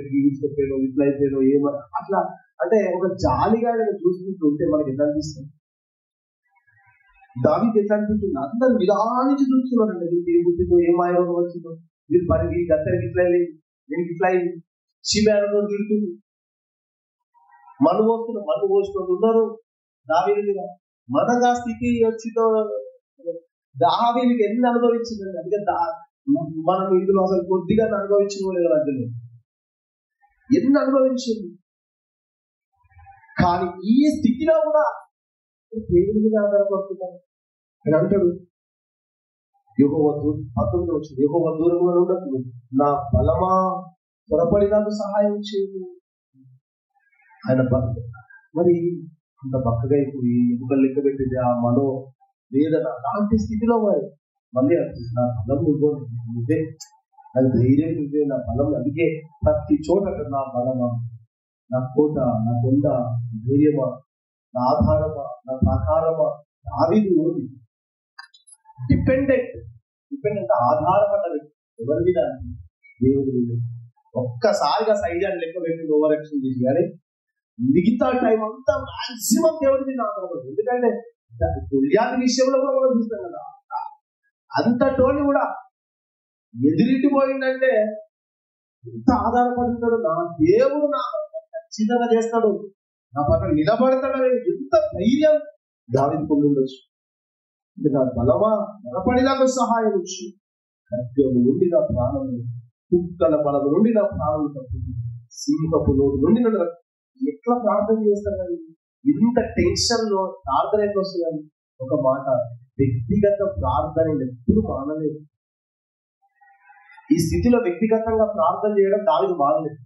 చెప్పాను ఇట్లా అయిపోయాను ఏమని అట్లా అంటే ఒక జాలిగా చూసుకుంటూ ఉంటే మనకి ఎట్లా అనిపిస్తుంది? దావీదు ఎట్లా అనిపిస్తుంది? అందరు విధానించి చూస్తున్నారండి, మీకు ఏం పుట్టిందో ఏం మాయరోగం వచ్చిందో, మీరు పని వీరికి గత్తరికి ఇట్లా అయింది, దీనికి ఇట్లా అయింది, చీమేరలో తిడుతుంది, మన్ను పోసిన ఉన్నారు దావీదు మీద. మనగా స్థితి వచ్చిందో దావీదుకి ఎన్ని అనుభవించిందండి. అందుకే మనం ఇందులో అసలు కొద్దిగా అనుభవించిన లేదు అందులో ఎన్ని అనుభవించింది. కానీ ఈ స్థితిలో కూడా దేవుడి మీద ఆధారపడుతున్నాను అని అంటాడు. యెహోవా వచ్చింది, యెహోవా దూరంగా ఉండదు, నా బలమా త్వరపడి నాకు సహాయం చేయదు. ఆయన మరి అంత బక్కగా అయిపోయి ఎముకలు లెక్క పెట్టింది ఆ మనో వేదన అలాంటి స్థితిలో మళ్ళీ నా బలం నువ్వే, నాకు ధైర్యం నువ్వే, నా బలం. అందుకే ప్రతి చోట నా బలమా, నా కోట, నా కొండ, ధైర్యమా, నా ఆధారమా, నా ప్రకారమా. దావీదు డిపెండెంట్ ఆధారపడ్డ వ్యక్తి ఎవరి మీద? దేవుడి మీద. ఒక్కసారిగా సైజాన్ని లెక్క పెట్టి ఓవర్ యాక్షన్ చేసి కానీ మిగతా టైం అంతా మాక్సిమం దేవుడి మీద ఆధారపడదు. ఎందుకంటే గొల్యాతు విషయంలో కూడా మనం చూస్తాం కదా, అంతటోని కూడా ఎదిరిటి పోయిందంటే ఎంత ఆధారపడుతాడు, నా దేవుడు నా ఖచ్చితంగా చేస్తాడు, నా పక్కన నిలబడతాడు, ఎంత ధైర్యం దావీదు పొంది ఉండొచ్చు. నా బలమా బలపడి నాకు సహాయం వచ్చు, ఖడ్గము నుండి నా ప్రాణము, కుక్కల బలము నుండి నా ప్రాణము తప్పింది, సింహపు నోటి నుండి నన్ను. ఎట్లా ప్రార్థన చేస్తాను? ఇంత టెన్షన్ లో ప్రార్థన ఎట్లా వస్తుందని ఒక మాట, వ్యక్తిగత ప్రార్థన ఎప్పుడు మానలేదు. ఈ స్థితిలో వ్యక్తిగతంగా ప్రార్థన చేయడం దావీదు మానలేదు.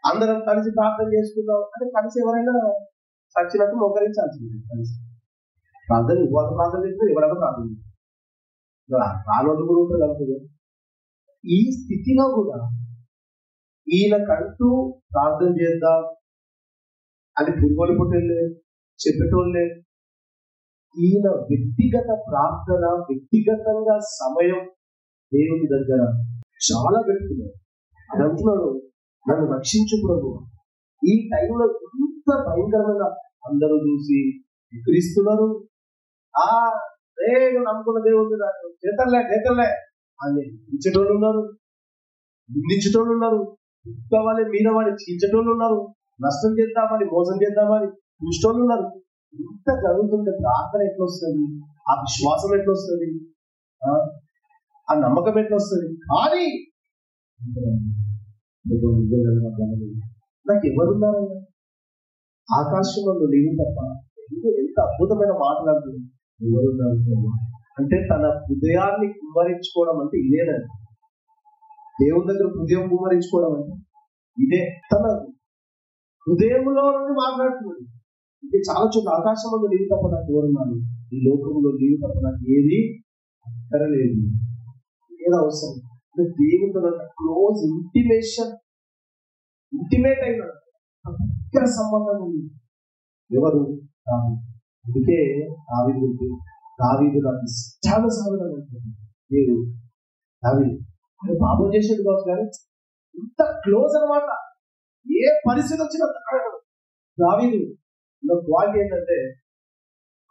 అందరం కలిసి ప్రార్థన చేసుకుందాం అంటే కలిసి ఎవరైనా చచ్చినట్టు మోకరించాల్సింది. కలిసి ప్రార్థన ఇవ్వాలి, ప్రార్థన చేస్తే ఎవరైనా ప్రార్థన రానోళ్ళు కూడా ఉంటుంది అనుకుంది. ఈ స్థితిలో కూడా ఈయనకంటూ ప్రార్థన చేద్దాం అని పురుగోలు పుట్టలే చెప్పేటోళ్ళే. ఈయన వ్యక్తిగత ప్రార్థన, వ్యక్తిగతంగా సమయం దేవుని దగ్గర చాలా పెట్టుకున్నాడు. అని అంటున్నాడు, నన్ను రక్షించు ప్రభు. ఈ టైంలో ఎంత భయంకరమైన అందరూ చూసి విక్రిస్తున్నారు. నువ్వు నమ్ముకున్న దేవుడు చేతలే అని ఇచ్చేటోళ్ళు ఉన్నారు, నిందించేటోళ్ళు ఉన్నారు, వాళ్ళని మీద వాడిని చీల్చేటోళ్ళు ఉన్నారు, నష్టం చేద్దామని మోసం చేద్దామని చూసేటోళ్ళు ఉన్నారు. ఇంత జరుగుతుంటే ప్రార్థన ఎట్లా వస్తుంది? ఆ విశ్వాసం ఎట్లా వస్తుంది? ఆ నమ్మకం ఎట్లా వస్తుంది? కానీ నాకు ఎవరున్నారయ్యా? ఆకాశంలో లేవు తప్ప. ఎంత అద్భుతమైన మాట్లాడుతుంది. ఎవరున్నారు అంటే తన హృదయాన్ని కుమ్మరించుకోవడం అంటే ఇదేనండి. దేవుని దగ్గర హృదయం కుమ్మరించుకోవడం అంటే ఇదే. తన హృదయంలో నుండి మాట్లాడుతున్నాడు. ఇది చాలా చోట్ల ఆకాశంలో లేవు తప్ప నాకు ఎవరున్నాను, ఈ లోకంలో లేవు తప్ప నాకు ఏది అక్కరలేదు, ఏదో అవసరం. దేవునితో క్లోజ్ ఇంటిమేట్ అయినాడు, దగ్గర సంబంధం ఉంది. ఎవరు? అందుకే దావీదు నాకు ఇష్టానుసారం అంటుంది దేవుడు. దావీదు పాపం చేసేది కావచ్చు కానీ ఇంత క్లోజ్ అనమాట. ఏ పరిస్థితి వచ్చినా దావీదు క్వాలిటీ ఏంటంటే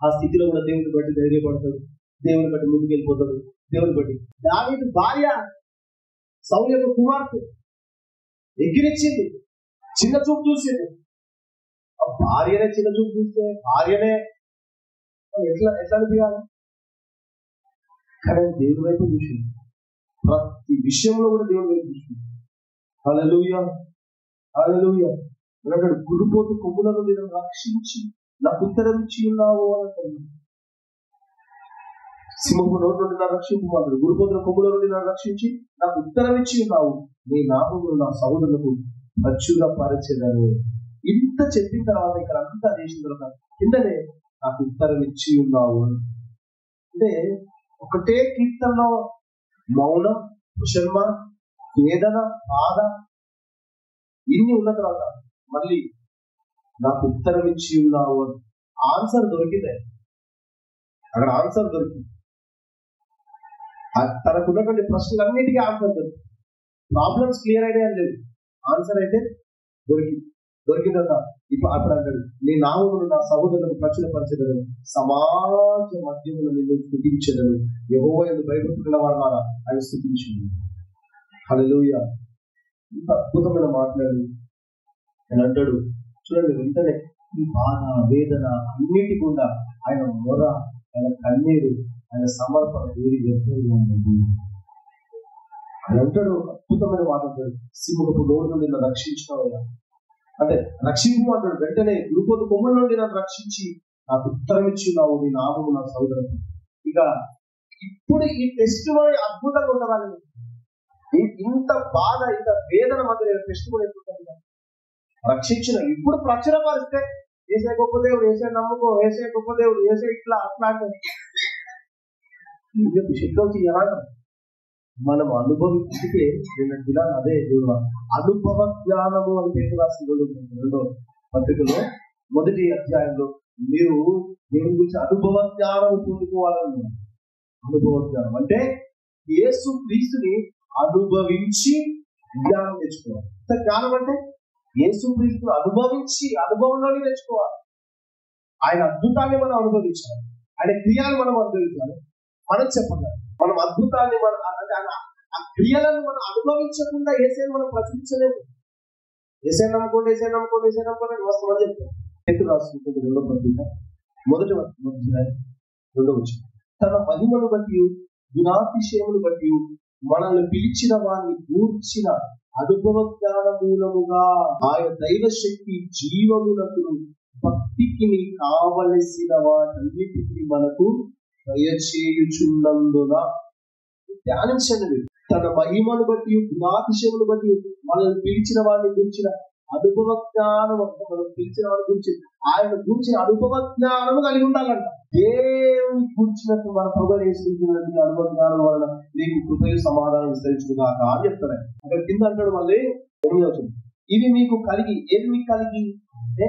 ఆ స్థితిలో కూడా దేవుని బట్టి ధైర్యపడతాడు, దేవుని బట్టి ముందుకు వెళ్ళిపోతాడు. దేవుని బట్టి దావీదు భార్య సౌలు కుమార్తె ఎగిరిచ్చింది, చిన్న చూపు చూసింది. ఆ భార్యనే చిన్న చూపు చూస్తే భార్యనే ఎట్లా అనిపించాలి? కానీ దేవుని వైపు చూసింది, ప్రతి విషయంలో కూడా దేవుని వైపు చూసింది. హల్లెలూయా హల్లెలూయా. అన్నాడు, గుడిపోతు కొమ్ముల నుండి నన్ను రక్షించి నాకు ఉత్తరం ఇచ్చి ఉన్నావు అంటాడు. సింహపు నోటి నుండి నా రక్షింపు, గుడిపోతున్న కొమ్ముల నుండి నన్ను రక్షించి నాకు ఉత్తరం ఇచ్చి ఉన్నావు, నీ నామమును నా సౌలులకు ప్రచురపరచెదను. ఇంత చెప్పిన తర్వాత ఇక్కడ అంతా చేసిన తర్వాత కిందనే నాకు ఉత్తరం ఇచ్చి ఉన్నావు అంటే ఒకటే కీర్తనలో మౌనం, కుశల్మ, వేదన, బాధ ఇన్ని ఉన్న తర్వాత మళ్ళీ నాకు ఉత్తరం ఇచ్చి ఉన్నావు అని ఆన్సర్ దొరికింది. అక్కడ ఆన్సర్ దొరికింది. తనకున్నటువంటి ప్రశ్నలన్నిటికీ ఆన్సర్ దొరికి, ప్రాబ్లమ్స్ క్లియర్ అయినా లేదు, ఆన్సర్ అయితే దొరికిందట. ఇప్పుడు అప్పుడు అంటాడు, నీ నామమును నా సహోదరులకు ప్రచురపరచెదను, సమాజ మధ్యమును నిన్ను స్తుతించెదను, యెహోవా యందు భయభక్తుల వారులారా ఆయన స్తుతించును. హల్లెలూయా. ఇంత అద్భుతమైన మాట్లాడు అని అంటాడు. చూడండి, వెంటనే ఈ బాధ వేదన అన్నిటి గుండా ఆయన మొర, ఆయన కన్నీరు, ఆయన సమర్పణ వేడి వ్యర్థంగా ఉంది. ఆయన అంటాడు, అద్భుతమైన మాట అంటాడు, సింహపు నోరు నుండి నన్ను రక్షించినావు అంటే రక్షింపు అంటాడు. వెంటనే గురుపోతు కొమ్ముల నుండి నన్ను రక్షించి నాకు ఉత్తరం ఇచ్చినావు, నీ నామము నా సోదరుడు. ఇక ఇప్పుడు ఈ టెస్ట్ మనీ అద్భుతంగా ఉండాలని, ఇంత బాధ ఇంత వేదన మధ్య టెస్ట్ మనీ ఎట్లుంటుంది? రక్షించిన ఇప్పుడు ప్రచురపరిస్తే ఏసే గొప్ప దేవుడు, ఏసే నమ్ముకో, ఏసే గొప్ప దేవుడు, ఏసే ఇట్లా అట్లా అంటే శబ్దం ఎలా మనం అనుభవించితే నేను దినాలు అదే దేవుడు అనుభవ జ్ఞానము అని పేరు రాసిన రెండో పత్రికలో 1వ అధ్యాయంలో మీరు దేవుని గురించి అనుభవ జ్ఞానం పొందుకోవాలని. అనుభవ జ్ఞానం అంటే యేసు క్రీస్తుని అనుభవించి జ్ఞానం తెచ్చుకోవాలి. జ్ఞానం అంటే యేసు క్రీస్తుని అనుభవించి అనుభవంలోనే తెచ్చుకోవాలి. ఆయన అద్భుతాన్ని మనం అనుభవించాలి, ఆయన క్రియలు మనం అనుభవించాలి. మనం చెప్పాలి, మనం అద్భుతాన్ని మనం అంటే ఆ క్రియలను మనం అనుభవించకుండా ఏసైని మనం ప్రచురించలేము. ఏసై నమ్ముకోండి, ఏసై నమ్ముకోండి, ఏసై నమ్ముకోండి వస్తాం అని చెప్తాం. పేతురు రాసుకుంటుంది 2వ పత్రిక 1వ అధ్యాయం 2వ వచనం, తన మహిమను బట్టి గుణాతిశయమును బట్టి మనల్ని పిలిచిన వారిని గూర్చిన అనుభవ జ్ఞాన మూలముగా ఆయన దైవ శక్తి జీవమునకు భక్తికి కావలసిన వాటన్నిటికీ మనకు దయచేయుచున్నందున. ధ్యానించండి, తన మహిమను బట్టి గుణాతిశయమును బట్టి మనల్ని పిలిచిన వారిని గురించిన అనుభవ జ్ఞానం, మనం పిలిచిన వారిని గురించి ఆయన గురించిన అనుభవ జ్ఞానము కలిగి ఉండాలంట. దేవుని కూర్చున్నట్టు మన ప్రభు వేసుకుంటున్నట్టు అనుభవ జ్ఞానం వలన నీకు కృపయు సమాధానం విస్తరించుగాక అని చెప్తాడు. అక్కడ కింద అంటాడు మళ్ళీ 8వ వచనం, ఇవి మీకు కలిగి, ఏది మీకు కలిగి అంటే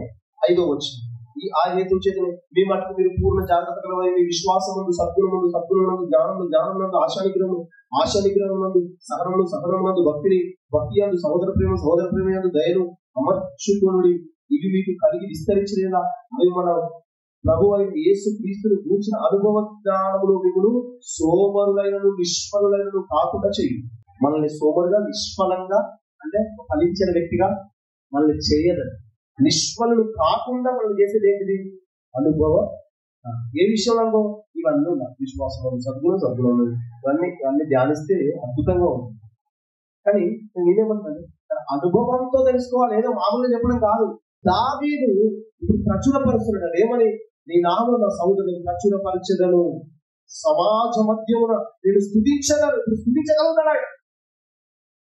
5వ వచనం, ఈ ఆ హేతు చేతనే మీ మటుకు మీరు పూర్ణ జాగ్రత్త కలవై మీ విశ్వాసముందు సద్గుణముందు సద్గుణముందు జ్ఞానమునందు ఆశానిగ్రహమునందు సహనమునందు భక్తి యందు సహోదర ప్రేమ యందు దయను అమర్చుకొనుడి. ఇవి మీకు కలిగి విస్తరించలేదా? అవి మన ప్రభు అయిన యేసు క్రీస్తుని గూర్చిన అనుభవ జ్ఞానములో మిమ్మల్ని సోమరులైనను నిష్ఫలులైనను కాకుండా చేయి. మనల్ని సోమరుగా నిష్ఫలంగా అంటే ఫలించిన వ్యక్తిగా మనల్ని చేయదని, నిష్ఫలు కాకుండా మనం చేసేది ఏంటిది? అనుభవం. ఏ విషయంలో అనుభవం? ఇవన్నీ ఉన్నాయి, విశ్వాసం, సద్గుణం ఇవన్నీ ధ్యానిస్తే అద్భుతంగా ఉంటుంది. కానీ నేనేమంటాను, అనుభవంతో తెలుసుకోవాలి, ఏదో మామూలుగా చెప్పడం కాదు. దావీదు ఇప్పుడు ప్రచురపరుస్తున్నాడు ఏమని? నీ నామమును నా సహోదరులకు ప్రచురపరచెదను, సమాజ మధ్యమున నేను స్తుతించగలను. ఇప్పుడు స్తుతించగలుగుతాడు ఆయన.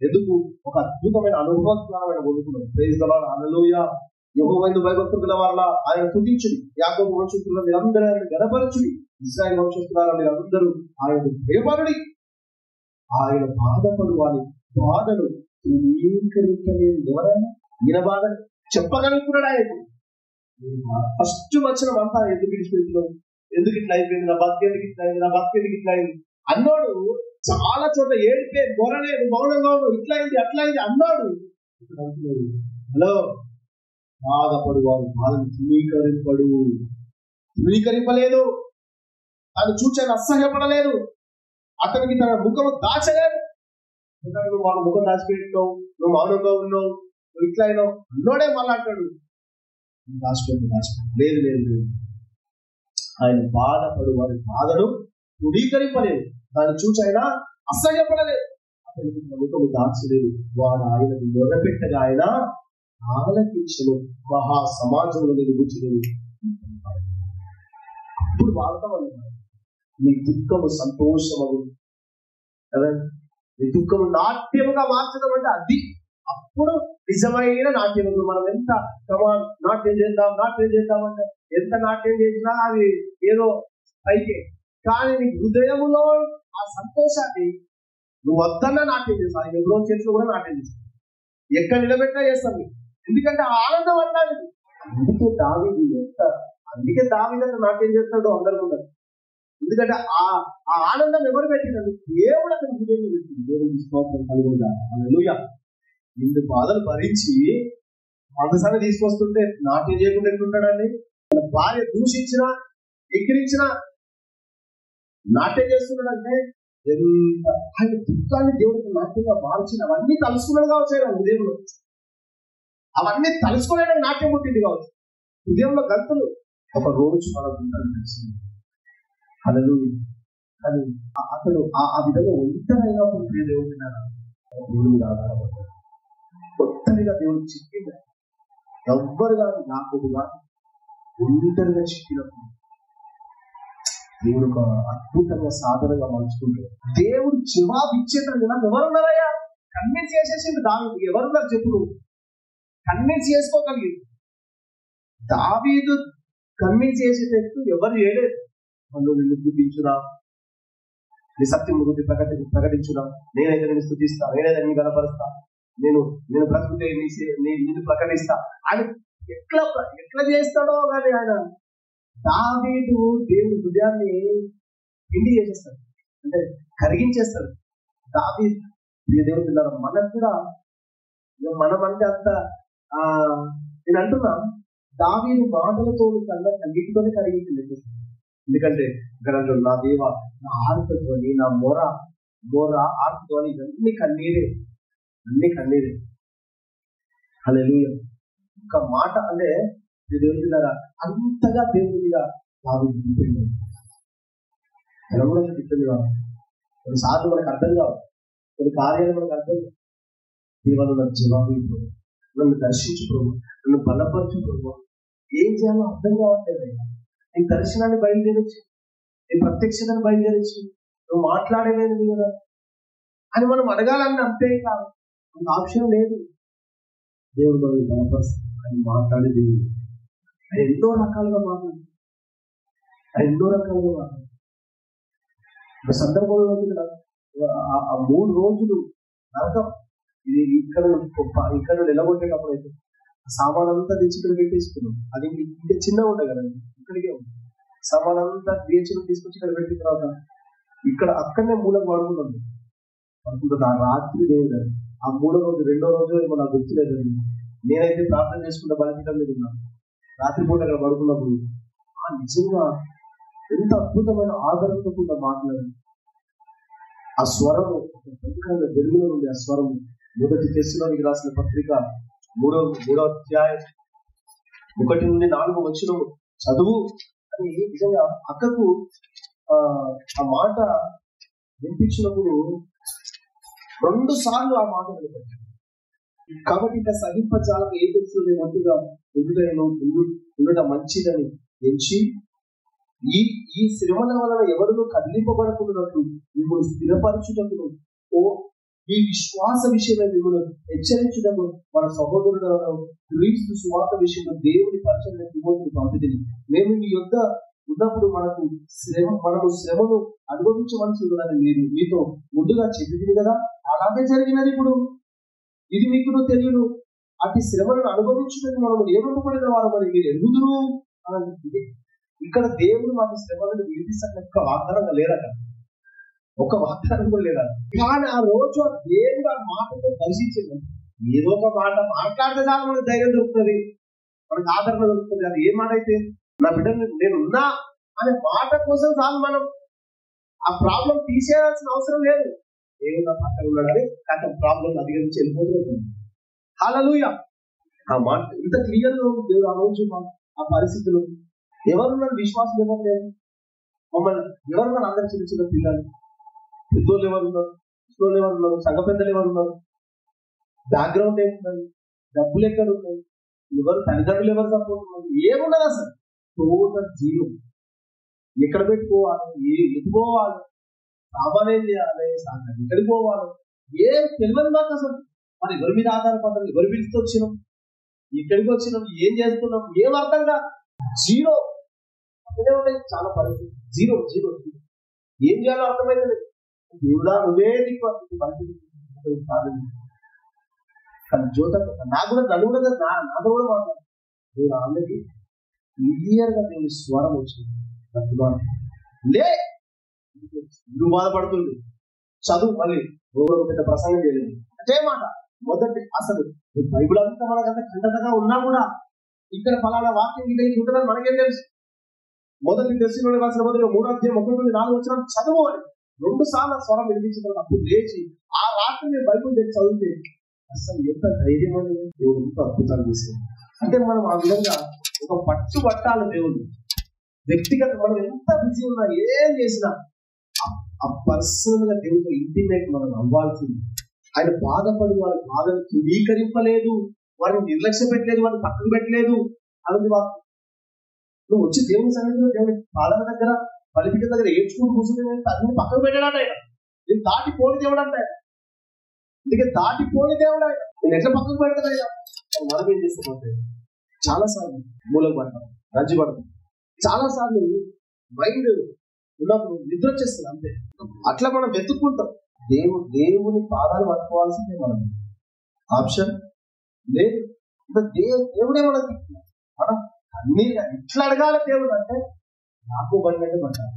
ఎందుకు? ఒక అద్భుతమైన అనుభవ జ్ఞానం ఆయన పొందుకున్నాడు. ప్రైజ్ ది లార్డ్, హల్లెలూయా. యెహోవా యందు భయభక్తుల వారలా ఆయన స్తుతించుడి, యాకోబు వంశస్థులారా మీరందరూ ఆయన ఘనపరచుడి, ఇశ్రాయేలు వంశస్థులారా మీరందరూ ఆయన భయపడుడి. ఆయన బాధపడు వారి బాధను ధృవీకరించలేదు ఎవరైనా. ఈయన బాధ చెప్పగలుగుతున్నాడు ఆయన. ఫస్ట్ వచ్చిన అంతా ఎందుకు విడిచిపెట్టినావు, ఎందుకు ఇట్లా అయిపోయింది, నా బతికెందుకు ఇట్లా అయింది, నా బతికెందుకు ఇట్లా అయింది అన్నాడు. చాలా చోట్ల ఏడిపే గొర్రెలేదు, మౌనంగా ఉన్నాడు, ఇట్లా అయింది అట్లా అయింది అన్నాడు. హలో, బాధపడు వారు బాధను ధృవీకరింపలేదు. తను చూచాను అసహ్యపడలేదు, అతనికి తన ముఖము దాచలేదు. నువ్వు వాళ్ళ ముఖం దాచిపెట్టినావు, నువ్వు మౌనంగా ఉన్నావు, నువ్వు ఇట్లా అయినావు అన్నోడే మళ్ళీ అంటాడు దాచిపెట్టు. లేదు, ఆయన బాధపడు వారి బాధను ధృవీకరింపలేదు, దాన్ని చూచి ఆయన అసహ్యపడలేదు, అతనికి తన ముఖము దాచలేదు. వాడు ఆయన మొదలుపెట్టగా ఆయన ఆలకించను, మహా సమాజంలో నేను కూర్చుని అప్పుడు వాడతామని మీ దుఃఖము సంతోషమగు కదా, మీ దుఃఖము నాట్యముగా మార్చడం అంటే అది అప్పుడు నిజమైన నాట్యం. మనం ఎంత నాట్యం చేద్దాం అంటే ఎంత నాట్యం చేసినా అది ఏదో పైకే, కానీ నీ హృదయములో ఆ సంతోషాన్ని నువ్వు వద్దన్నా నాట్యం చేస్తావు. ఆయన ఎవరో చేతిలో కూడా నాట్యం చేస్తావు, ఎక్కడ నిలబెట్టినా చేస్తాను, ఎందుకంటే ఆనందం అన్నది. అందుకే దావీదు నాట్యం చేస్తాడు అందరూ ఉండదు. ఎందుకంటే ఆ ఆ ఆనందం ఎవరు పెట్టినారు? దేవుడు అతని హృదయంలో పెట్టింది. దేవుడికి స్తోత్రం కలుగునుగా. హల్లెలూయా. ఇన్ని బాధలు భరించి మనసాన్ని తీసుకొస్తుంటే నాట్యం చేయకుండా ఎట్లుంటాడండి? తన భార్య దూషించినా ఎక్కిరించినా నాట్యం చేస్తున్నాడంటే ఎంత ఆయన దుఃఖాన్ని దేవుడికి నాట్యంగా మార్చిన అవన్నీ తలుసుకున్నాడు కావచ్చు ఆయన హృదయంలో. అవన్నీ తలుసుకోలేని నాట్యం పుట్టింది కావచ్చు హృదయంలో గంతులు. ఒక రోజు మనకు ఉంటాడు తెలిసింది. హల్లెలూయా. కానీ అతడు ఆ విధంగా ఒంటరిగా పుట్టిన దేవుడు దేవుడి మీద ఆధారపడ్డాడు. ఒంటరిగా దేవుడు చిక్కింది. ఎవ్వరు కాదు, యాకోబుగా ఒంటరిగా చిక్కినప్పుడు దేవుడు ఒక అద్భుతంగా సాధనగా మలుచుకుంటాడు. దేవుడు జవాబు ఇచ్చేటప్పుడు ఎవరున్నారయ్యా? కన్విన్స్ చేసేసింది దావీదు. ఎవరున్నారు చెప్పు? నువ్వు కన్విన్స్ చేసుకోగలిగింది. దావీదు కన్విన్స్ చేసేటట్టు ఎవరు చేయలేదు. వాళ్ళు నిన్ను స్తుతించురా, నీ సత్యం గురించి ప్రకటించురా, నేనైతే నేను స్తుతిస్తా, నేనైతే నేను గణపరుస్తా, నేను బ్రతుకుతే నిన్ను ప్రకటిస్తా. ఆయన ఎట్లా చేస్తాడో కానీ ఆయన దావీదు దేవుని హృదయాన్ని పిండి చేసేస్తాడు, అంటే కరిగించేస్తాడు. దావీదు దేవుడు మనకు కూడా మనం అంటే అంత నేను అంటున్నా దావీదు మాటలతో కన్నా కన్నీటితోనే కరిగించింది. ఎందుకంటే ఇక్కడ నా దేవ నా ఆర్తధ్వని, నా మొర ఆర్తధ్వని ఇవన్నీ కన్నీరే, అన్ని కన్నీరే. హల్లెలూయా. ఒక మాట అంటే దేవుడి మీద అంతగా దేవుడి మీద దావీదు డిపెండ్ అయ్యాడు. ఎలా కూడా డిపెండ్ కావాలి. కొన్నిసార్లు మనకు అర్థం కావు, కొన్ని కార్యాలు మనకు అర్థం కావు. దేవాలు నాకు జవాబు ఇవ్వు, నన్ను దర్శించు ప్రభు, నన్ను బలపరచు ప్రభు. ఏం చేయాలో అర్థం కావట్లేదు. నీ దర్శనాన్ని బయలుదేరచ్చు, నీ ప్రత్యక్షతను బయలుదేరచ్చు, నువ్వు మాట్లాడలేదు కదా అని మనం అడగాలని అంతే కాదు, మనకు ఆప్షన్ లేదు. దేవుడు మనల్ని బలపరుస్తాడు. ఆయన మాట్లాడే దేవుడు. ఆయన ఎన్నో రకాలుగా మాట్లాడు, ఒక సందర్భంలో ఆ 3 రోజులు నరకం. ఇది ఇక్కడ నిలబొట్టేటప్పుడు అయితే సామాన్ అంతా తెచ్చి ఇక్కడ పెట్టేసుకున్నాం. అది ఇంకా చిన్నగా ఉండే కదండి, ఇక్కడికే ఉంది. సామాన్ అంతా తీర్చుకుని తీసుకొచ్చి ఇక్కడ పెట్టిన తర్వాత అక్కడనే మూలకు పడుకుంటుంది. ఆ రాత్రి దేవుడు అది ఆ 3వ రోజు 2వ రోజు ఏమో నాకు గుర్తులేదండి. నేనైతే ప్రార్థన చేసుకుంటే బలపీఠం మీద ఉన్నాను. రాత్రిపూట అక్కడ పడుకున్నప్పుడు నిజంగా ఎంత అద్భుతమైన ఆదరణతో కూడా మాట్లాడారు. ఆ స్వరము ఒక వెలుగులో ఉంది. ఆ స్వరము 1 తెస్సలోనికి రాసిన పత్రిక 3వ అధ్యాయం 1 నుండి 4 వచనం చదువు అని నిజంగా అక్కకు ఆ మాట వినిపించినప్పుడు 2 సార్లు ఆ మాట వినిపించారు. కాబట్టి ఇక సహింపజాలకు ఏ తెలుసు మట్టుగా ఉండటం మంచిదని ఎంచి ఈ శ్రమల వలన ఎవరినూ కదిలింపబడకున్నట్లు మిమ్మల్ని స్థిరపరచుటకు ఈ విశ్వాస విషయమై మిమ్మల్ని హెచ్చరించుటకు మన సహోదరులను క్రీస్తు సువార్త విషయంలో దేవుని పరిచయం తిమోతిని పంపితిని. మేము మీ యొద్ద ఉన్నప్పుడు మనము శ్రమను అనుభవించవలసి ఉన్నదని మీరు మీతో ముందుగా చెప్పింది కదా. అలాగే జరిగినది. ఇప్పుడు ఇది మీకు తెలియదు. అటు శ్రమలను అనుభవించడానికి మనం ఏమనుకునే వారు మరి మీరు ఎరుగుదురు అని. ఇక్కడ దేవుడు మాకు శ్రమలను విడిపిస్తాను ఒక్క వాగ్దానంగా లేదట, ఒక వాగ్దానం కూడా లేదా. కానీ ఆ రోజు ఆ దేవుడు ఆ మాటతో దర్శించింది. ఏదో ఒక మాట మాట్లాడితే చాలు మనకు ధైర్యం దొరుకుతుంది, మనకు ఆదరణ దొరుకుతుంది. అది ఏ మాట అయితే నా బిడ్డను నేనున్నా అనే మాట కోసం చాలు మనం ఆ ప్రాబ్లం తీసేయాల్సిన అవసరం లేదు. దేవుడు నా పక్కన ఉన్నాడని కాక ప్రాబ్లం అధిగమించి వెళ్ళిపోతుంది. హల్లెలూయా. ఆ మాట ఇంత క్లియర్ గా ఉంది. దేవుడు ఆ రోజు ఆ పరిస్థితులు ఎవరున్నారు? విశ్వాసం ఎవరు లేదు. మమ్మల్ని ఎవరున్నారు? అందరు చిన్న చిన్న పిల్లలు, పెద్దోళ్ళు ఎవరున్నారు, పిల్లలు ఎవరున్నారు, సంఘ పెద్దలు ఎవరున్నారు, బ్యాక్గ్రౌండ్ ఏమున్నది, డబ్బులు ఎక్కడ ఉన్నాయి, ఎవరు తల్లిదండ్రులు ఎవరు సపోర్ట్ ఉన్నారు, ఏమున్నది అసలు టోటల్ జీరో. ఎక్కడ పెట్టుకోవాలి, ఎత్తుకోవాలి, సామాన్ ఏం చేయాలి, ఎక్కడికి పోవాలి ఏం తెలియదు నాకు అసలు. మరి ఎవరి మీద ఆధారపడ్డాం, ఎవరి పిలిచి వచ్చినాం, ఎక్కడికి వచ్చినాం, ఏం చేస్తున్నాం, ఏం అర్థంగా జీరో. అక్కడే ఉన్నాయి చాలా పరిస్థితి. Zero zero zero. ఏం చేయాలో అర్థమైతే లేదు. దేవుడా నువ్వే నీకు కానీ జ్యోత నాకు కూడా నన్ను కూడా నాతో కూడా మాట్లాడు. దేవుడు ఆల్రెడీ క్లియర్ గా దేవుడి స్వరం వచ్చింది. లే, నువ్వు బాధపడుతుంది. చదువు, మళ్ళీ ఒక పెద్ద ప్రసంగం చేయలేదు అదే మాట. మొదటి అసలు బైబిల్ అంతా మనకంత ఖండతగా ఉన్నా కూడా ఇక్కడ ఫలానా వాక్యం ఇది ఉంటుందని మనకేం తెలుసు? మొదటి దర్శనంలో రాసిన మొదటి 3:1-4 చదువు అని 2 సార్లు స్వరం వినిపించిన అప్పుడు లేచి ఆ రాత్రి నేను బైబిల్ తెచ్చి చదివితే అసలు ఎంత ధైర్యం అనేది దేవుడు ఎంత అద్భుతాలు చేసింది. అంటే మనం ఆ విధంగా ఒక పట్టు పట్టాలి దేవుడు. వ్యక్తిగత మనం ఎంత బిజీ ఉన్నా ఏం చేసినా ఆ పర్సనల్ గా దేవుడితో ఇంటిమేట్ మనం అవ్వాల్సింది. ఆయన బాధపడి వారి బాధను ధృవీకరింపలేదు, వారిని నిర్లక్ష్య పెట్టలేదు, వారిని పక్కన పెట్టలేదు. అలాంటి వారు నువ్వు వచ్చి దేవుని సన్నిధిలో దేవుని పాదాల దగ్గర బలిపీఠ దగ్గర ఏడ్చుకుంటూ కూర్చుంటే అన్ని పక్కన పెట్టాడంట ఆయన. నేను దాటిపోని దేవుడు అంట ఆయన. అందుకే దాటిపోని దేవుడు ఆయన. నేను ఎట్లా పక్కన పెడతాను ఆయన? మనం ఏం చేస్తామంటే చాలాసార్లు మూలకు పడతాం, రంజు పడతాం, చాలాసార్లు మైండ్ ఉన్నప్పుడు నిద్ర వచ్చేస్తుంది అంతే. అట్లా మనం వెతుక్కుంటాం. దేవుని పాదాలు పట్టుకోవాల్సిందే మనం, ఆప్షన్ లేదు. దేవుడే మనకి మనం అన్ని ఇట్లా అడగాలి దేవుడు అంటే నాకు పడినట్టే పడ్డాను,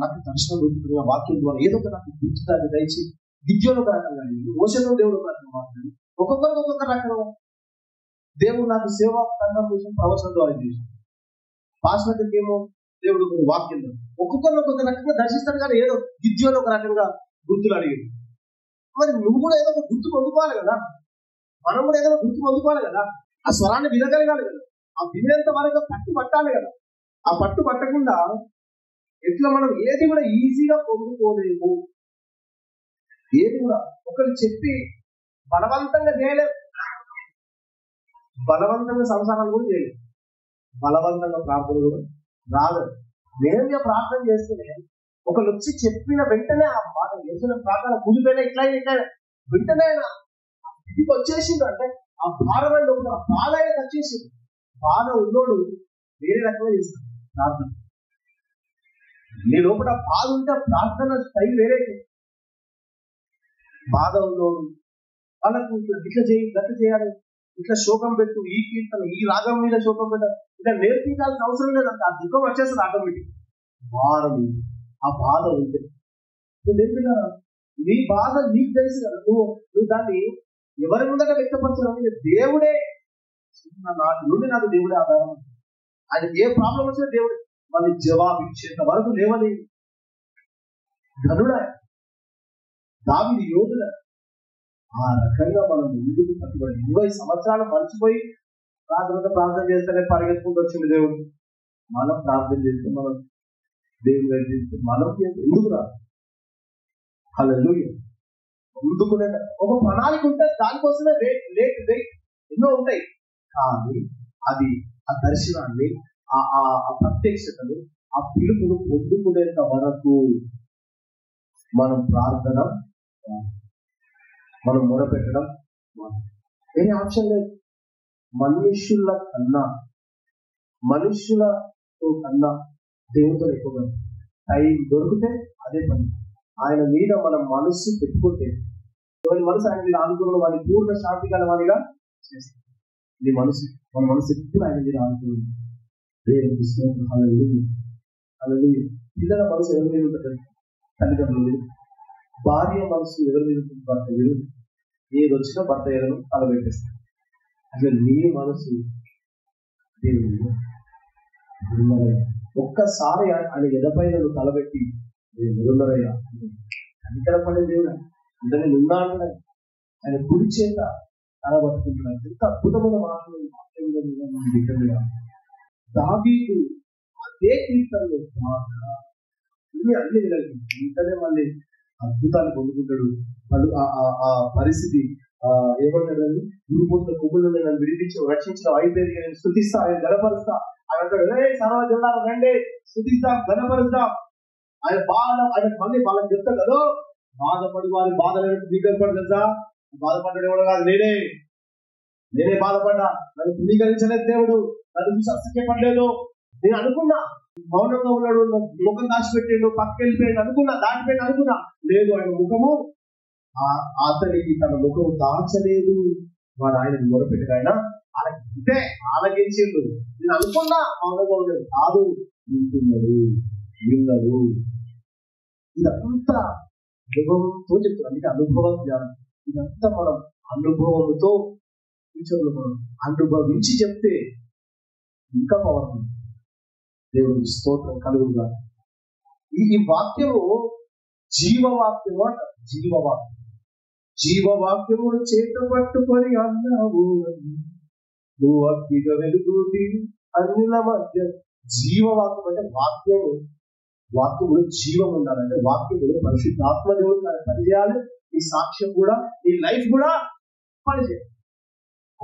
నాకు దర్శనం దొరుకుతుంది వాక్యం ద్వారా ఏదో ఒక నాకు గుర్తుదాన్ని దయచి విద్యలో ఒక రకంగా ఓషంలో దేవుడు ఒక రకంగా మాట్లాడి ఒక్కొక్కరికి ఒక్కొక్క రకంగా దేవుడు నాకు సేవా రంగం కోసం ప్రవచనం ద్వారా చేశాడు. పాస్టర్కి ఏమో దేవుడు వాక్యం ఒక్కొక్కరిని ఒక్కొక్క రకంగా దర్శిస్తాడు, కానీ ఏదో విద్యలో ఒక రకంగా గుర్తులు అడిగింది. మరి నువ్వు కూడా ఏదో ఒక గుర్తు పొందుకోవాలి కదా, మనం కూడా ఏదో గుర్తు పొందుకోవాలి కదా, ఆ స్వరాన్ని వినగలగాలి కదా, ఆ వినేంత వరకు పట్టు పట్టాలి కదా. ఆ పట్టు పట్టకుండా ఎట్లా మనం ఏది కూడా ఈజీగా పొందుకోలేము. ఏది కూడా ఒకరు చెప్పి బలవంతంగా చేయలేము, బలవంతంగా సంసారాలు కూడా చేయలేము, బలవంతంగా ప్రార్థన కూడా రాదు. నేరుగా ప్రార్థన చేస్తేనే ఒకరు వచ్చి చెప్పిన వెంటనే ఆ బాధ చేసిన ప్రార్థన కూలిపోయినా ఇట్లా వెంటనే ఇంటికి వచ్చేసింది. అంటే ఆ భారమైన ఒక బాధ అయినా వచ్చేసింది. బాధ ఉన్నోడు వేరే రకంగా చేస్తాడు ప్రార్థన. నీ లోపల బాధ ఉంటే ప్రార్థన స్థాయి వేరే. బాధ ఉన్నోడు వాళ్ళకు ఇట్లా చేయి, గట్ల చేయాలి, ఇట్లా శోకం పెట్టు, ఈ కీర్తన ఈ రాగం మీద శోకం పెట్ట, ఇట్లా నేర్పించాల్సిన అవసరం లేదంట. ఆ దుఃఖం వచ్చేస్తుంది ఆటోమేటిక్. భారం ఆ బాధ ఉంటే నీ బాధ నీకు తెలుసు కదా, నువ్వు దాన్ని ఎవరి ముందట వ్యక్తపరచాలని దేవుడే నాటి నుండి నాకు దేవుడే ఆధారం. ఆయనకి ఏ ప్రాబ్లం వచ్చినా దేవుడు మళ్ళీ జవాబు ఇచ్చేంత వరకు లేవని ధనుడా దావీదు యోధుల. ఆ రకంగా మనం ముందుకు పట్టుబడి 20 సంవత్సరాలు మర్చిపోయి ప్రార్థన చేస్తేనే పరిగెత్తుకుంటూ వచ్చింది దేవుడు. మనం ప్రార్థన చేస్తే మనం దేవుడు చేస్తే మనం చేస్తే ఎందుకు రాదు? హల్లెలూయా. ముందుకునే ఒక ప్రణాళిక ఉంటే దానికోసమే వెయిట్ ఎన్నో ఉంటాయి. కానీ అది ఆ దర్శనాన్ని ఆ ప్రత్యక్షతను ఆ పిలుపును పొందుకునేంత వరకు మనం ప్రార్థన, మనం మొరపెట్టడం వేరే ఆప్షన్ లేదు. మనుషులతో కన్నా దేవుడితో ఎక్కువగా టైం దొరికితే అదే పని. ఆయన మీద మనం మనస్సు పెట్టుకుంటే మనసు ఆయన మీద ఆనుకున్న వాడిని పూర్ణ శాంతి గల వాడిగా చేస్తాం. ఇది మన మనసు ఎప్పుడు ఆయన మీద ఆనుకున్నాం. పిల్లల మనసు ఎవరి మీద ఉంటుంది? తల్లిదండ్రులు. భార్య మనసు ఎవరి మీద ఉంటుంది? భర్త మీద. ఏది వచ్చినా భర్త ఏదైనా తలబెట్టేస్తాం. అట్లా నీ మనసు దేవుడు ఒక్కసారి ఆయన ఎదపైన తలబెట్టి నిరున్నరయ్యా కనికర పడే దేవుడు అంటే నేను ఉన్నాను. ఆయన గుడి చేత తలబట్టుకుంటున్నాడు. ఎంత అద్భుతమైన మాటలు మాట్లాడుతున్నా. దావీదు అదే కీర్తనలో అన్ని వినగలిగింది. ఇంకనే మళ్ళీ అద్భుతాలు పొందుకుంటాడు. వాళ్ళు ఆ పరిస్థితి ఏమంటాడు? గురుపుత్ర కుబులు నన్ను విడిపించి రక్షించిన వైద్యులు నేను స్తుతిస్తా, ఆయన గణపరుస్తా. ఆయన అంటాడు సర్వ జిల్లాలు రండి స్తుతిస్తాం, గణపరుస్తాం. ఆయన బాధ ఆయన మళ్ళీ వాళ్ళకి చెప్తా కదా, బాధపడి వారి బాధలు ధృవీకరింపడు తెలుసా? బాధపడ్డాడు ఎవడు కాదు, నేనే బాధపడ్డా. నన్ను ధృవీకరించలేదు దేవుడు, నన్ను చూసి అసఖ్యపడలేదు. నేను అనుకున్నా మౌనంగా ఉన్నాడు, ముఖం దాచిపెట్టాడు, పక్కకి వెళ్ళిపోయాడు అనుకున్నా, దాటిపోయాడు అనుకున్నా. లేదు, ఆయన ముఖము అతనికి తన ముఖము దాచలేదు. వాడు ఆయన మొరపెట్టాడు. ఆయన అంటే ఆలగించిండు. నేను అనుకున్నా మౌనంగా ఉన్నాడు కాదు, వింటున్నాడు. విన్నరు. ఇదంతా అనుభవంతో చెప్తారు. అందుకే అనుభవ జ్ఞానం. ఇదంతా మనం అనుభవంతో ఫ్యూచర్లో మనం అనుభవించి చెప్తే ఇంకా పవర్ఫుల్. దేవుడికి స్తోత్రం కలుగుగా. ఈ వాక్యము జీవవాక్యము అంట. జీవవాక్యం. జీవవాక్యమును చేత పట్టుకొని అన్నావు నువ్వు అగ్గిగా వెలుగుది అన్నిల మధ్య. జీవవాక్యం అంటే వాక్యము. వాక్యములో జీవం ఉండాలంటే వాక్యములో పరిశుద్ధాత్మ దేవుడు పనిచేయాలి. నీ సాక్ష్యం కూడా, నీ లైఫ్ కూడా పనిచేయాలి.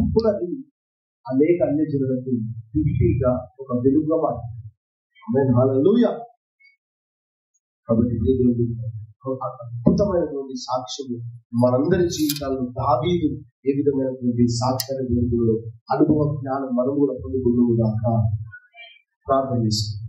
అప్పుడు అది అనేక అన్ని జనులకు తిరిగిగా ఒక వెలుగుగా మారుతుంది. హల్లెలూయా. కాబట్టి అద్భుతమైనటువంటి సాక్ష్యము మనందరి జీవితాల్లో దావీదు ఏ విధమైనటువంటి సాక్ష్యాన్ని అనుభవ జ్ఞానం మనం కూడా పొందుకున్నాము దాకా ప్రార్థన చేస్తాం.